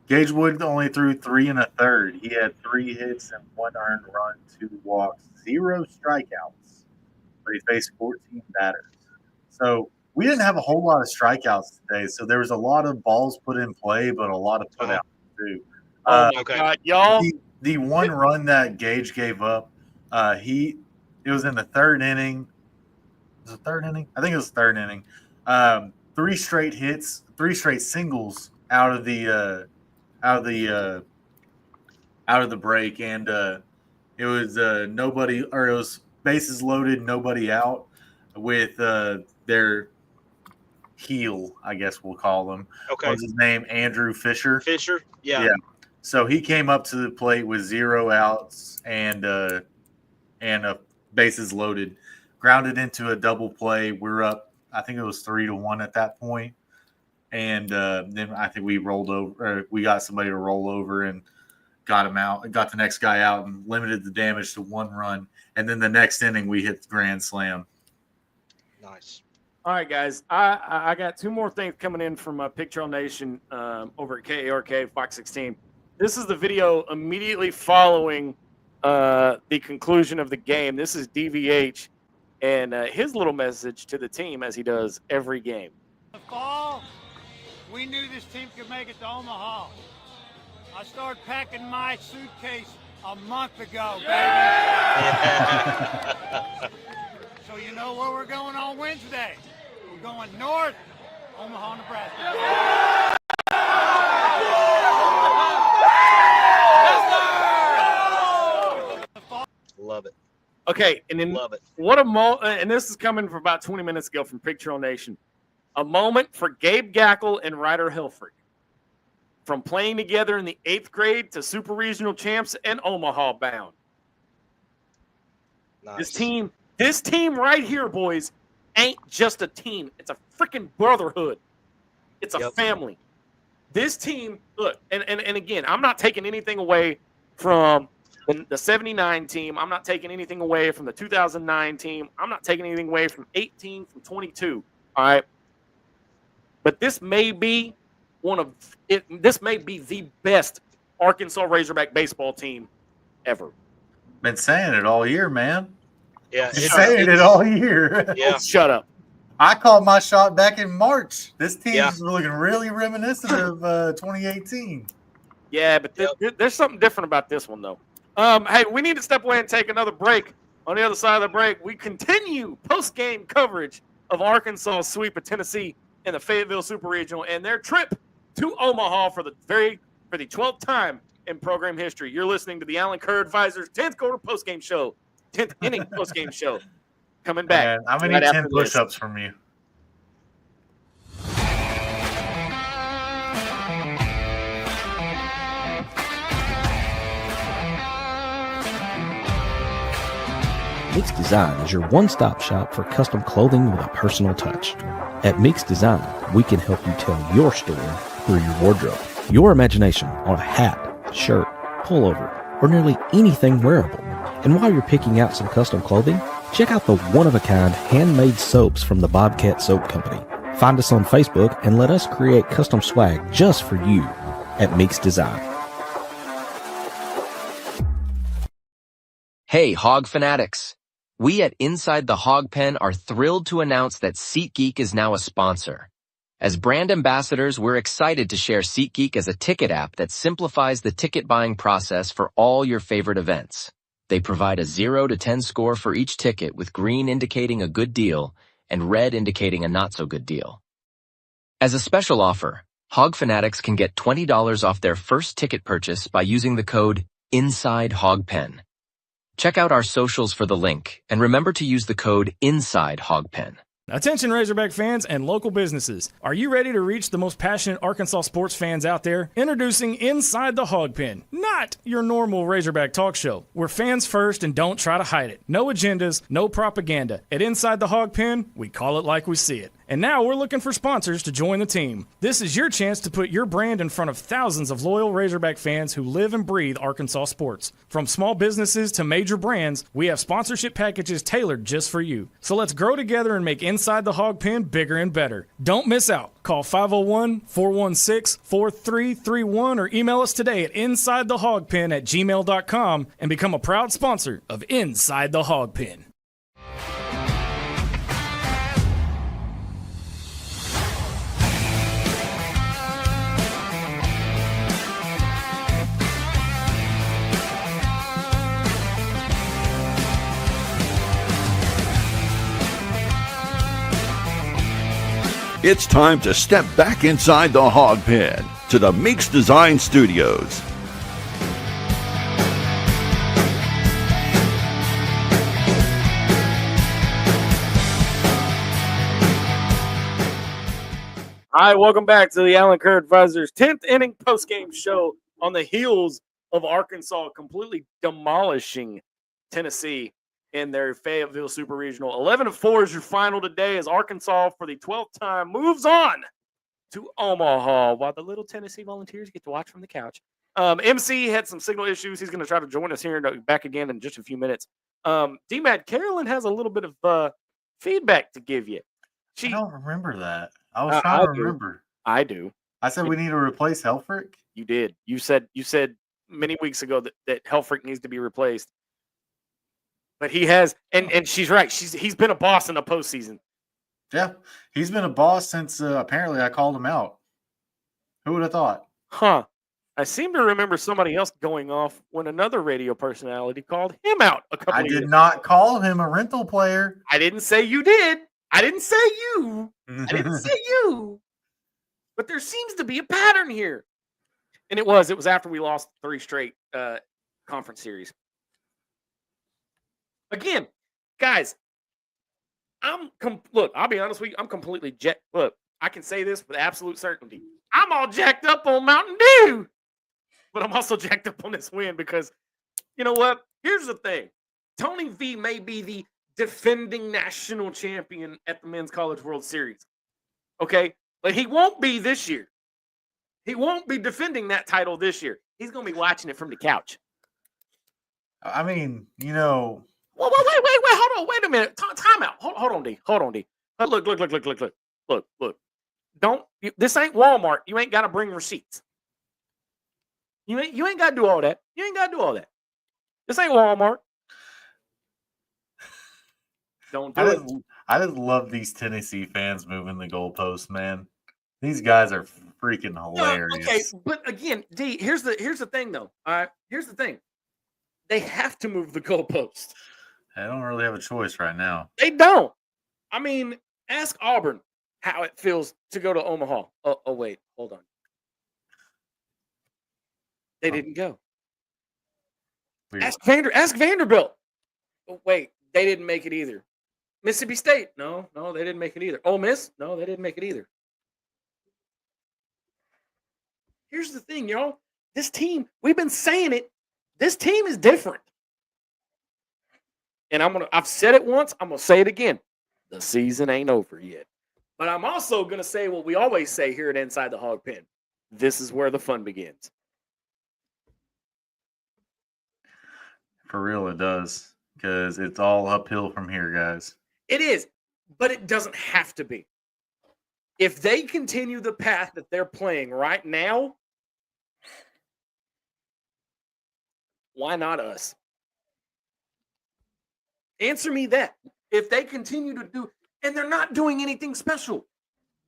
Gage Wood only threw 3 1/3. He had 3 hits and 1 earned run, 2 walks, 0 strikeouts. But he faced 14 batters. So we didn't have a whole lot of strikeouts today. So there was a lot of balls put in play, but a lot of put out too. Oh my God, y'all! The 1 run that Gage gave up, it was in the 3rd inning. Was it 3rd inning? I think it was 3rd inning. 3 straight hits, 3 straight singles out of the break, and it was nobody, or it was bases loaded, nobody out, with their heel, I guess we'll call him. Okay. What's his name? Andrew Fisher. Fisher, yeah. So he came up to the plate with 0 outs and bases loaded, grounded into a double play. We're up, I think it was 3-1 at that point. And then I think we rolled over, or we got somebody to roll over and got him out, got the next guy out, and limited the damage to 1 run. And then the next inning, we hit the grand slam. Nice. All right, guys. I got 2 more things coming in from Picture Nation over at KARK Fox 16. This is the video immediately following the conclusion of the game. This is DVH and his little message to the team, as he does every game. The fall, we knew this team could make it to Omaha. I started packing my suitcase a month ago, baby. So you know where we're going on Wednesday. We're going north, Omaha, Nebraska. Love it. Okay, and then Love it. What a and this is coming from about 20 minutes ago from Picture Nation. A moment for Gabe Gackle and Ryder Helfrich. From playing together in the 8th grade to super regional champs and Omaha bound. Nice. This team right here, boys, ain't just a team. It's a freaking brotherhood. It's a family. This team, look, and again, I'm not taking anything away from the 79 team. I'm not taking anything away from the 2009 team. I'm not taking anything away from 18, from 22. All right. But this may be this may be the best Arkansas Razorback baseball team ever. Been saying it all year, man. Yeah, Been saying it all year. Yeah. Shut up. I called my shot back in March. This team is looking really reminiscent of 2018. Yeah, but there's something different about this one, though. Hey, we need to step away and take another break. On the other side of the break, we continue post-game coverage of Arkansas' sweep of Tennessee in the Fayetteville Super Regional and their trip to Omaha for the 12th time in program history. You're listening to the Alan Kerr Advisors 10th quarter post-game show, 10th inning post-game show. Coming back. Man, I'm going to need 10 push-ups from you. Mix Design is your one-stop shop for custom clothing with a personal touch. At Mix Design, we can help you tell your story through your wardrobe. Your imagination on a hat, shirt, pullover, or nearly anything wearable. And while you're picking out some custom clothing, check out the one-of-a-kind handmade soaps from the Bobcat Soap Company. Find us on Facebook and let us create custom swag just for you at Mix Design. Hey, Hawg fanatics. We at Inside the Hawg Pen are thrilled to announce that SeatGeek is now a sponsor. As brand ambassadors, we're excited to share SeatGeek as a ticket app that simplifies the ticket buying process for all your favorite events. They provide a 0 to 10 score for each ticket, with green indicating a good deal and red indicating a not so good deal. As a special offer, Hawg fanatics can get $20 off their first ticket purchase by using the code INSIDEHOGPEN. Check out our socials for the link, and remember to use the code INSIDEHOGPEN. Attention Razorback fans and local businesses. Are you ready to reach the most passionate Arkansas sports fans out there? Introducing Inside the Hog Pen, not your normal Razorback talk show. We're fans first and don't try to hide it. No agendas, no propaganda. At Inside the Hog Pen, we call it like we see it. And now we're looking for sponsors to join the team. This is your chance to put your brand in front of thousands of loyal Razorback fans who live and breathe Arkansas sports. From small businesses to major brands, we have sponsorship packages tailored just for you. So let's grow together and make Inside the Hog Pen bigger and better. Don't miss out. Call 501-416-4331 or email us today at insidethehogpen@gmail.com and become a proud sponsor of Inside the Hog Pen. It's time to step back inside the Hog Pen to the Meeks Design Studios. All right, welcome back to the Alan Kerr Advisors 10th inning postgame show on the heels of Arkansas completely demolishing Tennessee in their Fayetteville Super Regional. 11-4 is your final today as Arkansas, for the 12th time, moves on to Omaha while the little Tennessee Volunteers get to watch from the couch. MC had some signal issues. He's going to try to join us here back again in just a few minutes. DMAD, Carolyn has a little bit of feedback to give you. I don't remember that. I was trying to remember. I do. I said we need to replace Helfrich. You did. You said many weeks ago that Helfrich needs to be replaced. But he has, and she's right. He's been a boss in the postseason. Yeah, he's been a boss since apparently I called him out. Who would have thought? Huh. I seem to remember somebody else going off when another radio personality called him out a couple of years ago. I did not call him a rental player. I didn't say you did. I didn't say you. I didn't say you. But there seems to be a pattern here. And it was after we lost 3 straight conference series. Again, guys, look, I'll be honest with you. I'm completely look, I can say this with absolute certainty. I'm all jacked up on Mountain Dew, but I'm also jacked up on this win because, you know what? Here's the thing. Tony V may be the defending national champion at the Men's College World Series. Okay? But he won't be this year. He won't be defending that title this year. He's going to be watching it from the couch. I mean, you know. Well, wait, hold on. Wait a minute. Time out. Hold on, D. Look. This ain't Walmart. You ain't got to bring receipts. You ain't got to do all that. This ain't Walmart. Don't do it. I just love these Tennessee fans moving the goalposts, man. These guys are freaking hilarious. Okay, but again, D, here's the thing, though. All right, here's the thing. They have to move the goalposts. They don't really have a choice right now. They don't. I mean, ask Auburn how it feels to go to Omaha. Oh wait, hold on. They didn't go. Weird. Ask Vanderbilt. Oh, wait, they didn't make it either. Mississippi State. No, they didn't make it either. Ole Miss. No, they didn't make it either. Here's the thing, y'all. This team, we've been saying it. This team is different. And I've said it once, I'm gonna say it again. The season ain't over yet. But I'm also gonna say what we always say here at Inside the Hog Pen. This is where the fun begins. For real, it does. Because it's all uphill from here, guys. It is, but it doesn't have to be. If they continue the path that they're playing right now, why not us? Answer me that. If they continue to do, and they're not doing anything special.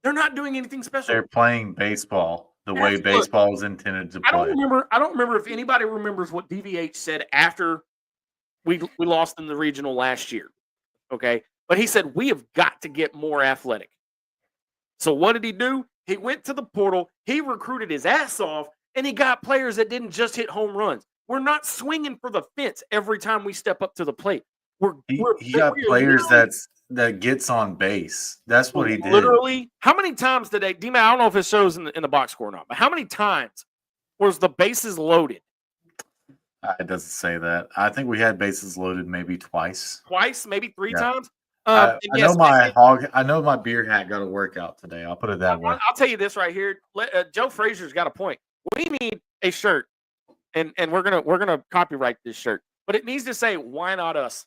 They're not doing anything special. They're playing baseball the way baseball is intended to play. I don't remember if anybody remembers what DVH said after we lost in the regional last year. Okay. But he said, we have got to get more athletic. So what did he do? He went to the portal, he recruited his ass off, and he got players that didn't just hit home runs. We're not swinging for the fence every time we step up to the plate. He got players that gets on base. That's what he did. Literally, how many times today, D-Man, I don't know if it shows in the box score or not, but how many times was the bases loaded? It doesn't say that. I think we had bases loaded maybe twice. Twice, maybe three times. I know my beer hat got a workout today. I'll put it that way. I'll tell you this right here. Joe Frazier's got a point. We need a shirt, and we're gonna copyright this shirt, but it needs to say, "Why not us?"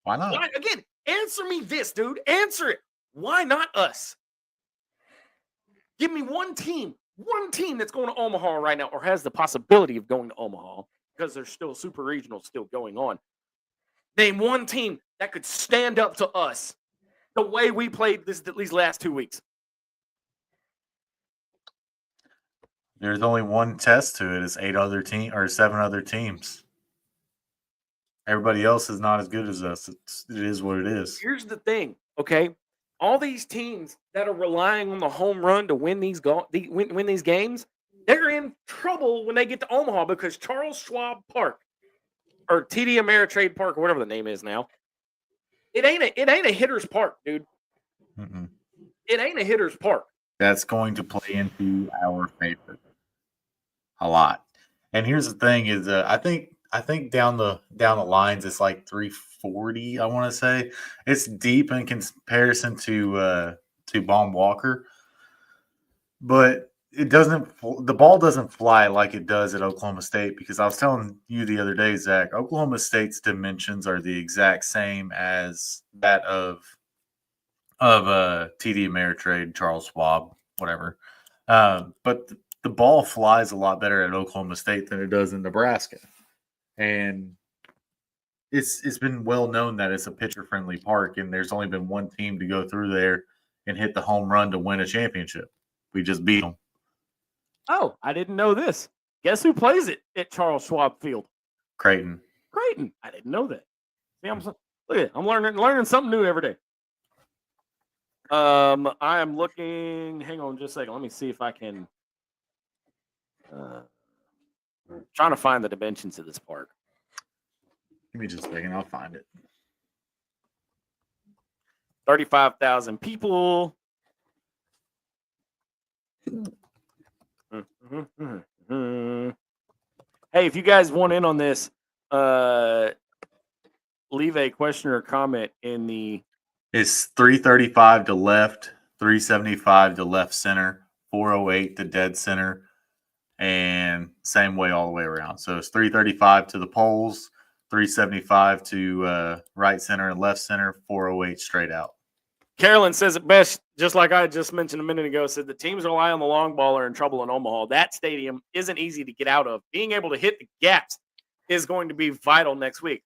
Why not? Again, answer me this, dude. Answer it. Why not us? Give me one team that's going to Omaha right now, or has the possibility of going to Omaha, because there's still super regional still going on. Name one team that could stand up to us the way we played these last 2 weeks. There's only one test to it. It's 7 other teams. Everybody else is not as good as us. It is what it is. Here's the thing, okay? All these teams that are relying on the home run to win these games, they're in trouble when they get to Omaha, because Charles Schwab Park, or TD Ameritrade Park, or whatever the name is now, it ain't a hitter's park, dude. Mm-mm. It ain't a hitter's park. That's going to play into our favor a lot. And here's the thing: is I think down the lines it's like 340. I want to say it's deep in comparison to Baum Walker, but the ball doesn't fly like it does at Oklahoma State, because I was telling you the other day, Zach, Oklahoma State's dimensions are the exact same as that of TD Ameritrade, Charles Schwab, whatever. But the ball flies a lot better at Oklahoma State than it does in Nebraska. And it's been well known that it's a pitcher-friendly park, and there's only been one team to go through there and hit the home run to win a championship. We just beat them. Oh, I didn't know this. Guess who plays it at Charles Schwab Field? Creighton. I didn't know that. See, look at it. I'm learning something new every day. I am looking. Hang on just a second. Let me see if I can. Trying to find the dimensions of this park. Give me just a second. I'll find it. 35,000 people. Hey, if you guys want in on this, leave a question or comment in the. It's 335 to left, 375 to left center, 408 to dead center, and same way all the way around. So it's 335 to the poles, 375 to right center and left center, 408 straight out. Carolyn says it best, just like I just mentioned a minute ago, said the teams rely on the long ball are in trouble in Omaha. That stadium isn't easy to get out of. Being able to hit the gaps is going to be vital next week.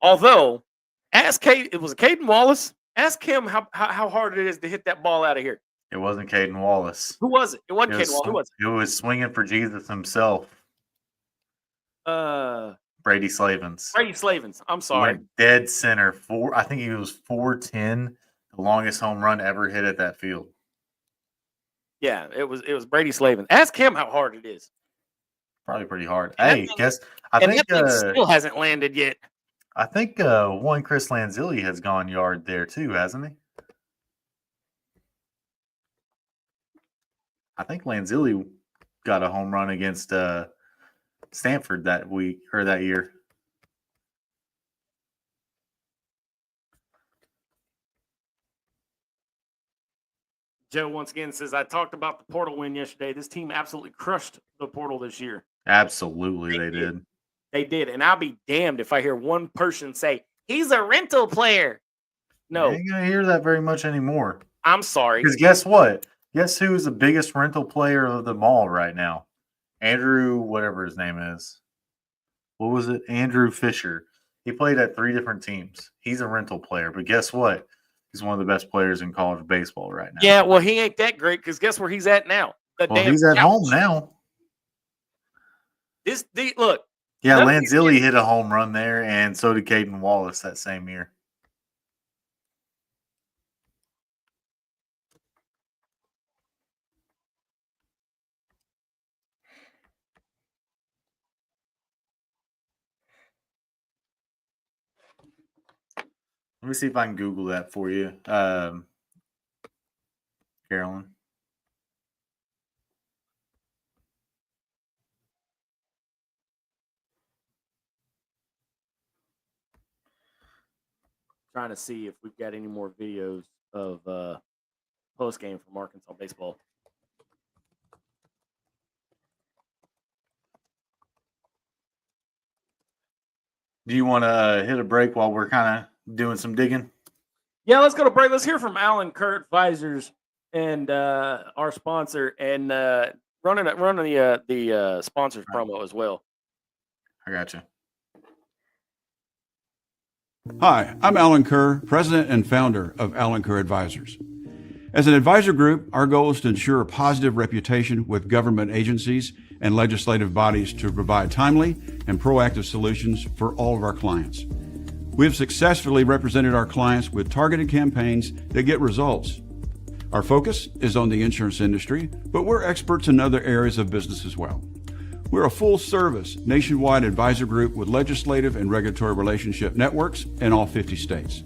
Although, it was Caden Wallace. Ask him how hard it is to hit that ball out of here. It wasn't Caden Wallace. Who was it? It wasn't Caden Wallace. Who was it? It was swinging for Jesus himself. Brady Slavens. I'm sorry. Went dead center. I think he was 410. The longest home run ever hit at that field. Yeah, it was Brady Slavens. Ask him how hard it is. Probably pretty hard. And I think that thing still hasn't landed yet. I think one Chris Lanzilli has gone yard there too, hasn't he? I think Lanzilli got a home run against Stanford that week or that year. Joe once again says, I talked about the portal win yesterday. This team absolutely crushed the portal this year. Absolutely, they did. They did. And I'll be damned if I hear one person say, he's a rental player. No. You ain't going to hear that very much anymore. I'm sorry. Because guess what? Guess who is the biggest rental player of them all right now? Andrew, whatever his name is. What was it? Andrew Fisher. He played at 3 different teams. He's a rental player. But guess what? He's one of the best players in college baseball right now. Yeah, well, he ain't that great because guess where he's at now? He's at home now. Look. Yeah, Lanzilli hit a home run there, and so did Caden Wallace that same year. Let me see if I can Google that for you, Carolyn. Trying to see if we've got any more videos of postgame from Arkansas baseball. Do you want to hit a break while we're kind of doing some digging? Yeah, let's go to break. Let's hear from Alan Kerr Advisors and our sponsor, and running the sponsors promo as well. I got you. Hi, I'm Alan Kerr, president and founder of Alan Kerr Advisors. As an advisor group, our goal is to ensure a positive reputation with government agencies and legislative bodies to provide timely and proactive solutions for all of our clients. We have successfully represented our clients with targeted campaigns that get results. Our focus is on the insurance industry, but we're experts in other areas of business as well. We're a full-service, nationwide advisor group with legislative and regulatory relationship networks in all 50 states.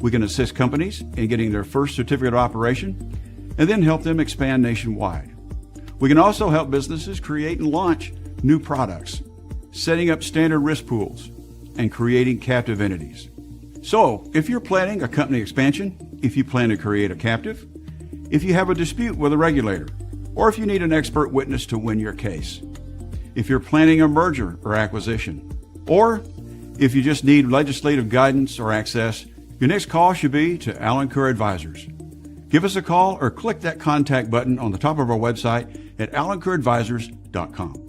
We can assist companies in getting their first certificate of operation and then help them expand nationwide. We can also help businesses create and launch new products, setting up standard risk pools, and creating captive entities. So, if you're planning a company expansion, if you plan to create a captive, if you have a dispute with a regulator, or if you need an expert witness to win your case, if you're planning a merger or acquisition, or if you just need legislative guidance or access, your next call should be to Alan Kerr Advisors. Give us a call or click that contact button on the top of our website at alankerradvisors.com.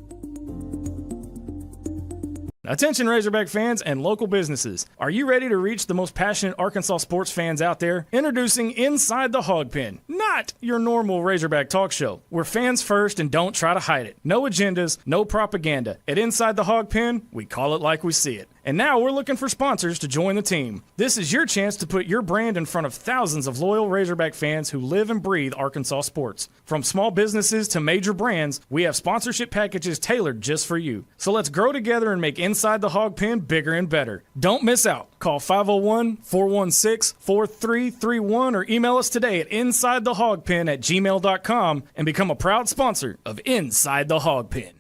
Attention Razorback fans and local businesses. Are you ready to reach the most passionate Arkansas sports fans out there? Introducing Inside the Hawg Pen, not your normal Razorback talk show. We're fans first and don't try to hide it. No agendas, no propaganda. At Inside the Hawg Pen, we call it like we see it. And now we're looking for sponsors to join the team. This is your chance to put your brand in front of thousands of loyal Razorback fans who live and breathe Arkansas sports. From small businesses to major brands, we have sponsorship packages tailored just for you. So let's grow together and make Inside the Hawg Pen bigger and better. Don't miss out. Call 501-416-4331 or email us today at insidethehogpen@gmail.com and become a proud sponsor of Inside the Hawg Pen.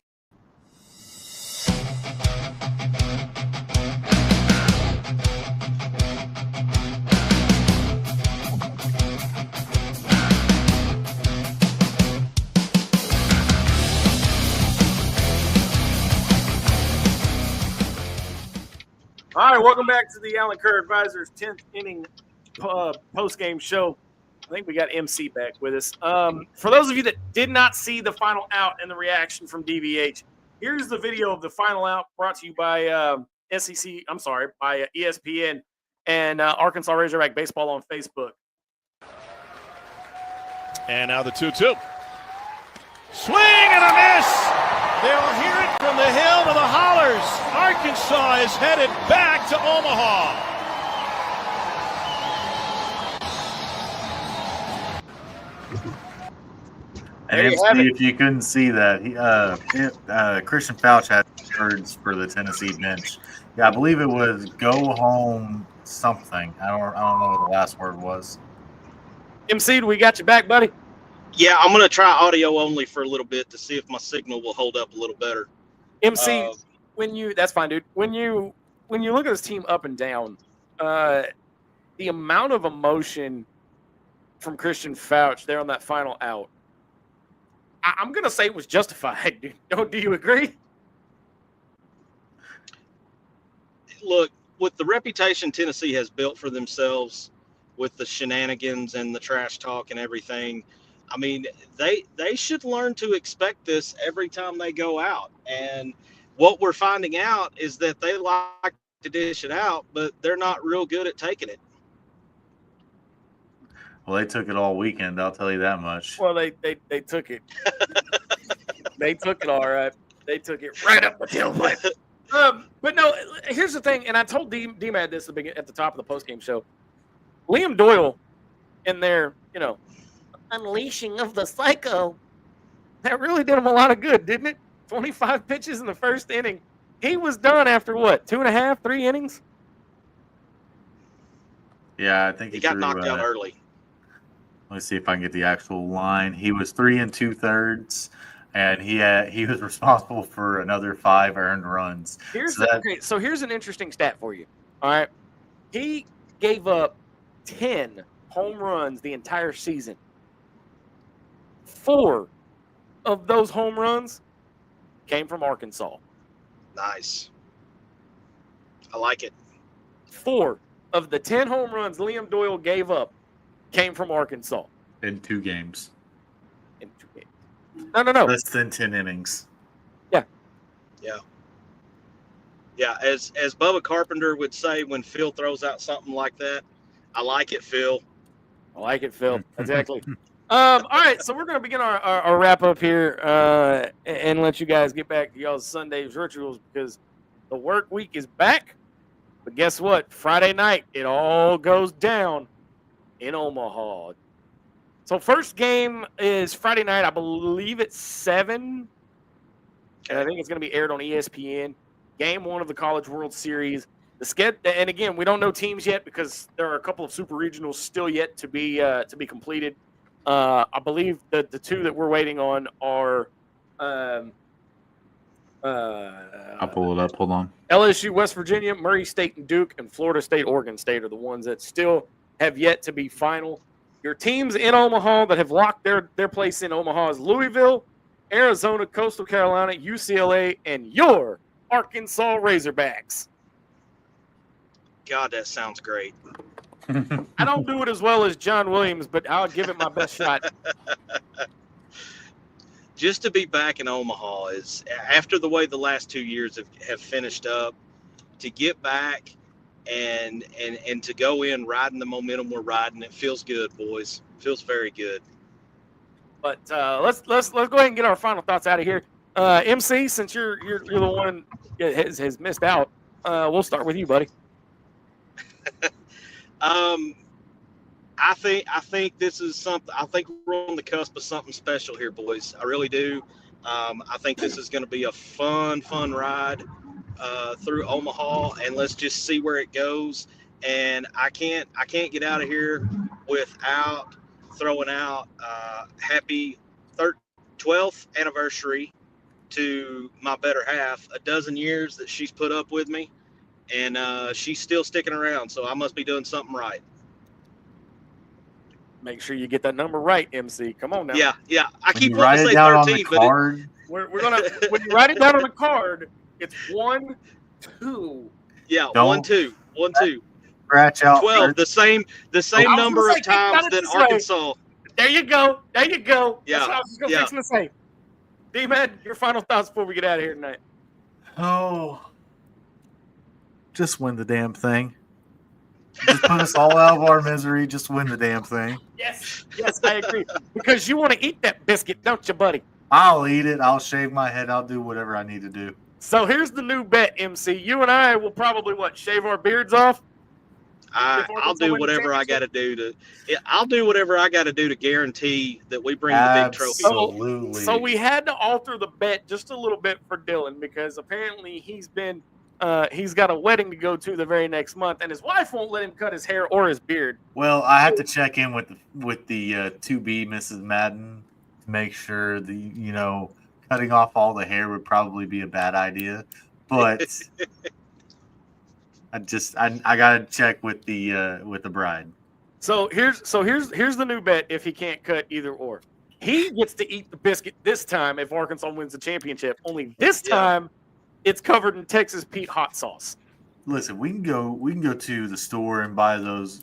All right, welcome back to the Alan Kerr Advisors 10th inning post-game show. I think we got MC back with us. For those of you that did not see the final out and the reaction from DVH, here's the video of the final out brought to you by by ESPN and Arkansas Razorback Baseball on Facebook. And now the 2-2. Swing and a miss! They'll hear it from the hill to the hollers. Arkansas is headed back to Omaha. And MC, if you couldn't see that, Christian Fouch had words for the Tennessee bench. Yeah, I believe it was "go home" something. I don't know what the last word was. MC, we got you back, buddy. Yeah, I'm gonna try audio only for a little bit to see if my signal will hold up a little better. MC, that's fine, dude. When you look at this team up and down, the amount of emotion from Christian Fouch there on that final out, I'm gonna say it was justified, dude. Do you agree? Look, with the reputation Tennessee has built for themselves, with the shenanigans and the trash talk and everything, I mean, they should learn to expect this every time they go out. And what we're finding out is that they like to dish it out, but they're not real good at taking it. Well, they took it all weekend. I'll tell you that much. Well, they took it. They took it all right. They took it right up the tailpipe. But no, here's the thing, and I told DMAD this at the top of the postgame show. Liam Doyle in their, unleashing of the psycho, that really did him a lot of good, didn't it? 25 pitches in the first inning. He was done after what, 2.5, 3 innings? Yeah, I think he got knocked out early. Let's see if I can get the actual line. He was 3 2/3, and he was responsible for another 5 earned runs. So here's an interesting stat for you. All right, he gave up 10 home runs the entire season. 4 of those home runs came from Arkansas. Nice. I like it. 4 of the 10 home runs Liam Doyle gave up came from Arkansas. In 2 games. No. Less than 10 innings. Yeah. Yeah, as Bubba Carpenter would say when Phil throws out something like that, I like it, Phil. I like it, Phil. Exactly. All right, so we're going to begin our wrap-up here and let you guys get back to y'all's Sunday's rituals because the work week is back. But guess what? Friday night, it all goes down in Omaha. So first game is Friday night. I believe it's 7. And I think it's going to be aired on ESPN. Game 1 of the College World Series. And again, we don't know teams yet because there are a couple of super regionals still yet to be completed. I believe that the 2 that we're waiting on are I'll pull it up. Hold on. LSU, West Virginia, Murray State, and Duke, and Florida State, Oregon State are the ones that still have yet to be final. Your teams in Omaha that have locked their place in Omaha is Louisville, Arizona, Coastal Carolina, UCLA, and your Arkansas Razorbacks. God, that sounds great. I don't do it as well as John Williams, but I'll give it my best shot. Just to be back in Omaha is, after the way the last 2 years have finished up, to get back and to go in riding the momentum we're riding, it feels good, boys. It feels very good. But let's go ahead and get our final thoughts out of here. MC, since you're the one that has missed out, we'll start with you, buddy. I think this is something. I think we're on the cusp of something special here, boys. I really do. I think this is going to be a fun ride through Omaha, and let's just see where it goes. And I can't get out of here without throwing out happy 12th anniversary to my better half. A dozen years that she's put up with me, and she's still sticking around. So I must be doing something right. Make sure you get that number right, MC. Come on now. Yeah. I keep wanting to say 13, but we're gonna when you write it down on the card, it's 1, 2. Yeah, 1, 2, 1, 2. Scratch out 12. The same number of times that Arkansas. There you go. Yeah. That's what I was going to say. DMAD, your final thoughts before we get out of here tonight. Oh, just win the damn thing. Just put us all out of our misery. Just win the damn thing. Yes, I agree. Because you want to eat that biscuit, don't you, buddy? I'll eat it. I'll shave my head. I'll do whatever I need to do. So here's the new bet, MC. You and I will probably, shave our beards off? I'll do whatever I got to do I'll do whatever I got to do to guarantee that we bring the big trophy. Absolutely. So we had to alter the bet just a little bit for Dylan because apparently he's got a wedding to go to the very next month, and his wife won't let him cut his hair or his beard. Well, I have to check in with the to-be Mrs. Madden to make sure cutting off all the hair would probably be a bad idea, but I gotta check with the bride. So here's the new bet. If he can't cut either or, he gets to eat the biscuit this time if Arkansas wins the championship. Only this time, it's covered in Texas Pete hot sauce. Listen, we can go to the store and buy those,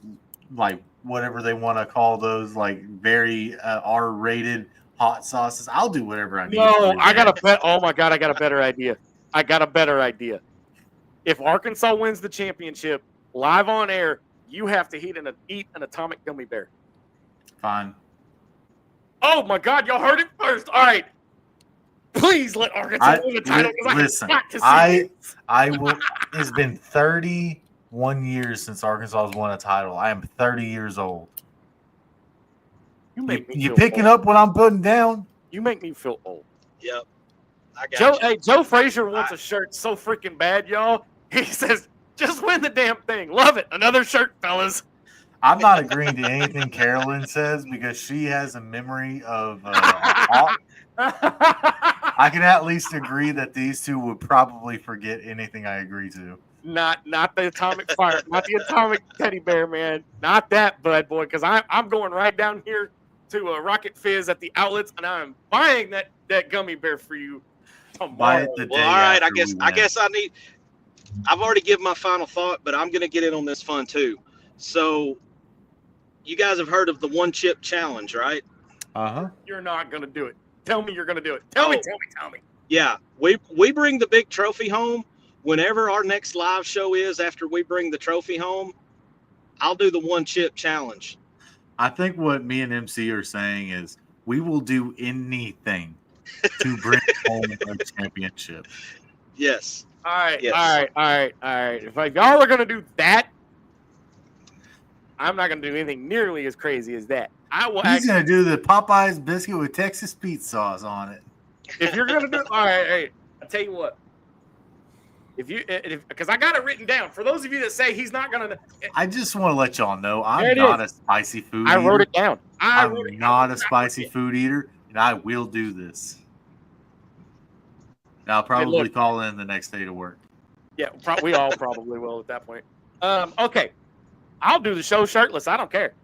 like whatever they want to call those, like very R-rated hot sauces. I'll do whatever I need. No, I got a bet. Oh my God, I got a better idea. If Arkansas wins the championship live on air, you have to eat an atomic gummy bear. Fine. Oh my God, y'all heard it first. All right. Please let Arkansas win the title. Listen, I will. It's been 31 years since Arkansas has won a title. I am 30 years old. You picking up what I'm putting down? You make me feel old. Yep. I got you. Joe Frazier wants a shirt so freaking bad, y'all. He says, just win the damn thing. Love it. Another shirt, fellas. I'm not agreeing to anything Carolyn says because she has a memory of I can at least agree that these two would probably forget anything I agree to. Not the atomic fire, not the atomic teddy bear, man. Not that, bud boy, because I'm going right down here to a Rocket Fizz at the outlets, and I'm buying that gummy bear for you tomorrow. Well, all right, I guess I've already given my final thought, but I'm going to get in on this fun too. So, you guys have heard of the one chip challenge, right? You're not going to do it. Tell me you're going to do it. Tell me. Yeah, we bring the big trophy home. Whenever our next live show is after we bring the trophy home, I'll do the one chip challenge. I think what me and MC are saying is we will do anything to bring home a championship. Yes. All right. Yes. All right. If y'all are going to do that, I'm not going to do anything nearly as crazy as that. He's going to do the Popeyes biscuit with Texas Pete sauce on it. If you're going to do it, all right, hey, I'll tell you what. Because I got it written down. For those of you that say he's not going to. I just want to let y'all know I'm not a spicy food eater. I wrote it down. I'm not a spicy food eater, and I will do this. And I'll probably call in the next day to work. Yeah, we all probably will at that point. Okay. I'll do the show shirtless. I don't care.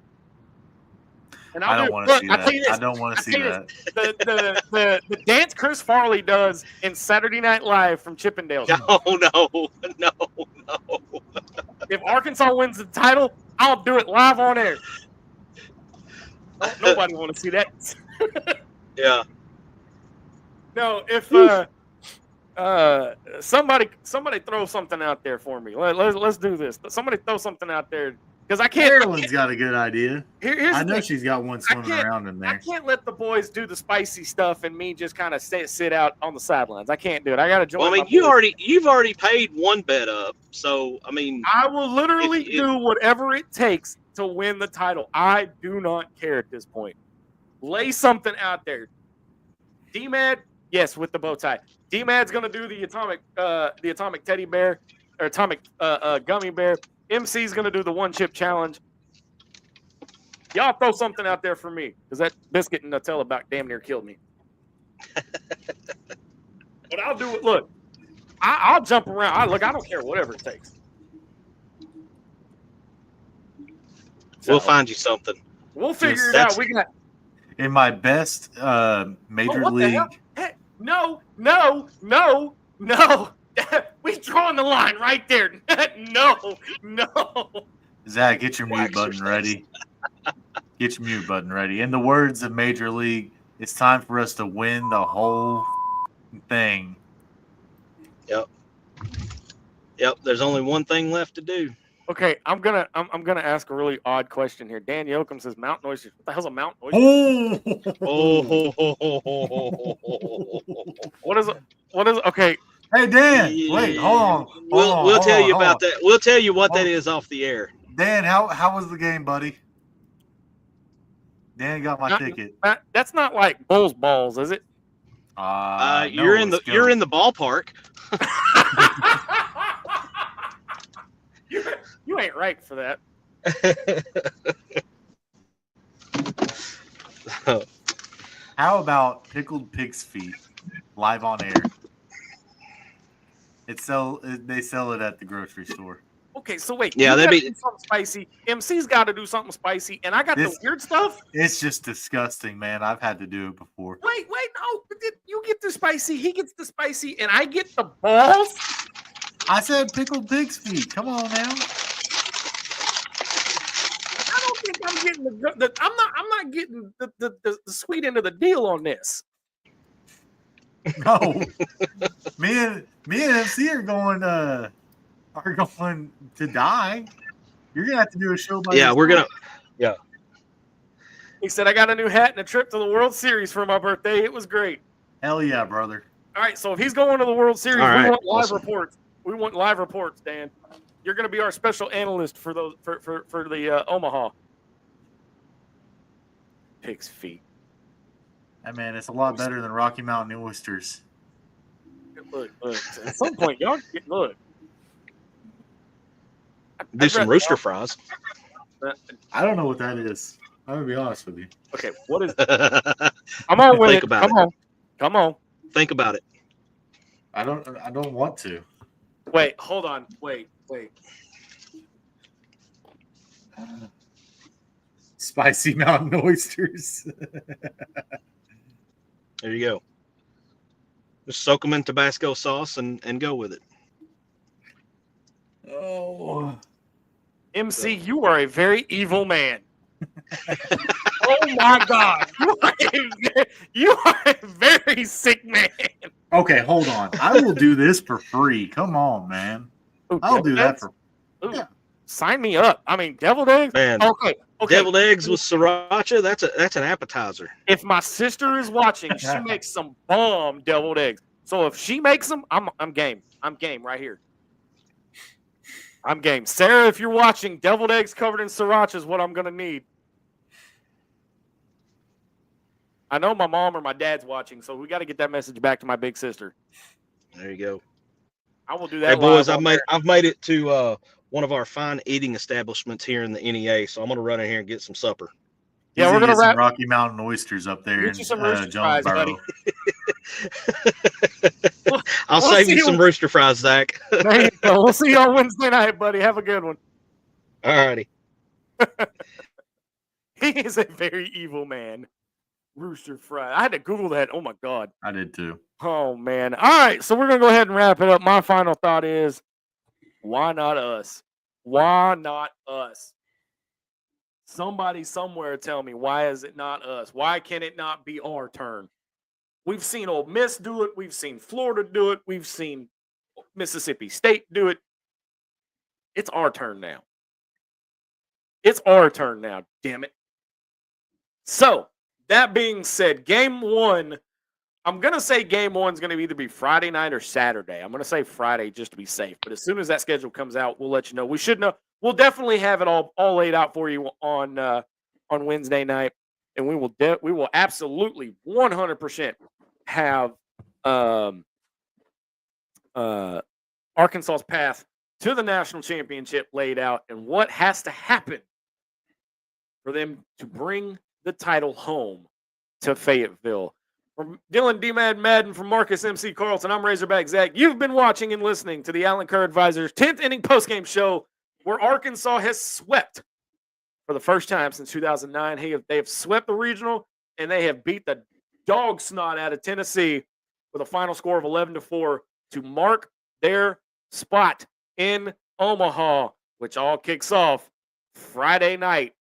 And I don't want to see that. I don't want to see that. The dance Chris Farley does in Saturday Night Live from Chippendales. No. If Arkansas wins the title, I'll do it live on air. Nobody want to see that. Yeah. No, if somebody throw something out there for me. Let's do this. Somebody throw something out there. Because I can't. Carolyn's got a good idea. I know she's got one swimming around in there. I can't let the boys do the spicy stuff and me just kind of sit out on the sidelines. I can't do it. I got to join. Well, I mean, you've already paid one bet up, so I mean, I will literally do whatever it takes to win the title. I do not care at this point. Lay something out there. DMAD, yes, with the bow tie. DMAD's gonna do the atomic teddy bear or atomic gummy bear. MC's going to do the one chip challenge. Y'all throw something out there for me because that biscuit and Nutella about damn near killed me. But I'll do it. Look, I'll jump around. I don't care, whatever it takes. We'll find you something. We'll figure it out. We got in my best major league. Hey, no. We drawing the line right there. No. Zach, get your mute button ready. Get your mute button ready. In the words of Major League, it's time for us to win the whole thing. Yep. There's only one thing left to do. Okay, I'm gonna ask a really odd question here. Dan Yoakum says Mount Noise. What the hell's a Mount Noise? What is it? Okay. Hey Dan, wait, hold on. We'll tell you about that. We'll tell you what that is off the air. Dan, how was the game, buddy? Dan got my ticket. That's not like Bulls balls, is it? You're in the ballpark. You ain't right for that. How about pickled pig's feet live on air? They sell it at the grocery store. Okay, so wait. Yeah, that'd be something spicy. MC's got to do something spicy, and I got the weird stuff. It's just disgusting, man. I've had to do it before. Wait, no. You get the spicy, he gets the spicy, and I get the balls. I said pickled pig's feet. Come on now. I don't think I'm getting I'm not getting the sweet end of the deal on this. No, me and MC are going to die. You're gonna have to do a show by yourself. He said, I got a new hat and a trip to the World Series for my birthday. It was great. Hell yeah, brother. All right, so if he's going to the World Series, All right, we want live awesome. reports. We want live reports, Dan. You're going to be our special analyst for those for the Omaha. Pig's feet. Hey, man, it's a lot better than Rocky Mountain oysters. Look. At some point, y'all look. Do some rooster fries. I don't know what that is. I'm going to be honest with you. Okay, what is Come on with Think it. about Come it. on. Come on. Think about it. I don't want to. Wait, hold on. Wait. Spicy mountain oysters. There you go. Just soak them in Tabasco sauce and go with it. Oh. MC, you are a very evil man. Oh my God. You are a very sick man. Okay, hold on. I will do this for free. Come on, man. Ooh, I'll do that for Sign me up. I mean, deviled eggs? Man, Okay. deviled eggs with siracha, that's an appetizer. If my sister is watching, she makes some bomb deviled eggs. So if she makes them, I'm game. I'm game right here. I'm game. Sarah, if you're watching, deviled eggs covered in sriracha is what I'm going to need. I know my mom or my dad's watching, so we got to get that message back to my big sister. There you go. I will do that. Hey boys, live I've made it to one of our fine eating establishments here in the NEA, so I'm gonna run in here and get some supper. Yeah, we're gonna some Rocky Mountain oysters up there Get you some in rooster fries, Jonesboro. buddy. I'll save you some rooster fries, Zach. There you go. We'll see you on Wednesday night, buddy. Have a good one. All righty. He is a very evil man. Rooster fry. I had to Google that. Oh my God. I did too. Oh man. All right. So we're gonna go ahead and wrap it up. My final thought is, why not us? Why not us? Somebody somewhere tell me, why is it not us? Why can it not be our turn? We've seen Ole Miss do it. We've seen Florida do it. We've seen Mississippi State do it. It's our turn now. It's our turn now, damn it. So, that being said, game one, I'm going to say game one's going to either be Friday night or Saturday. I'm going to say Friday just to be safe. But as soon as that schedule comes out, we'll let you know. We should know. We'll definitely have it all laid out for you on Wednesday night. And we will absolutely 100% have Arkansas's path to the national championship laid out and what has to happen for them to bring the title home to Fayetteville. From Dylan DMAD Madden, from Marcus MC Carlson, I'm Razorback Zach. You've been watching and listening to the Alan Kerr Advisors 10th inning postgame show, where Arkansas has swept for the first time since 2009. They have swept the regional, and they have beat the dog snot out of Tennessee with a final score of 11-4 to mark their spot in Omaha, which all kicks off Friday night.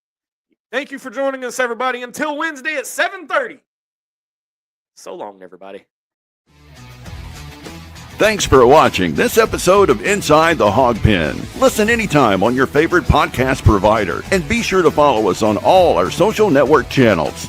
Thank you for joining us, everybody. Until Wednesday at 7:30. So long, everybody. Thanks for watching this episode of Inside the Hog Pen. Listen anytime on your favorite podcast provider, and be sure to follow us on all our social network channels.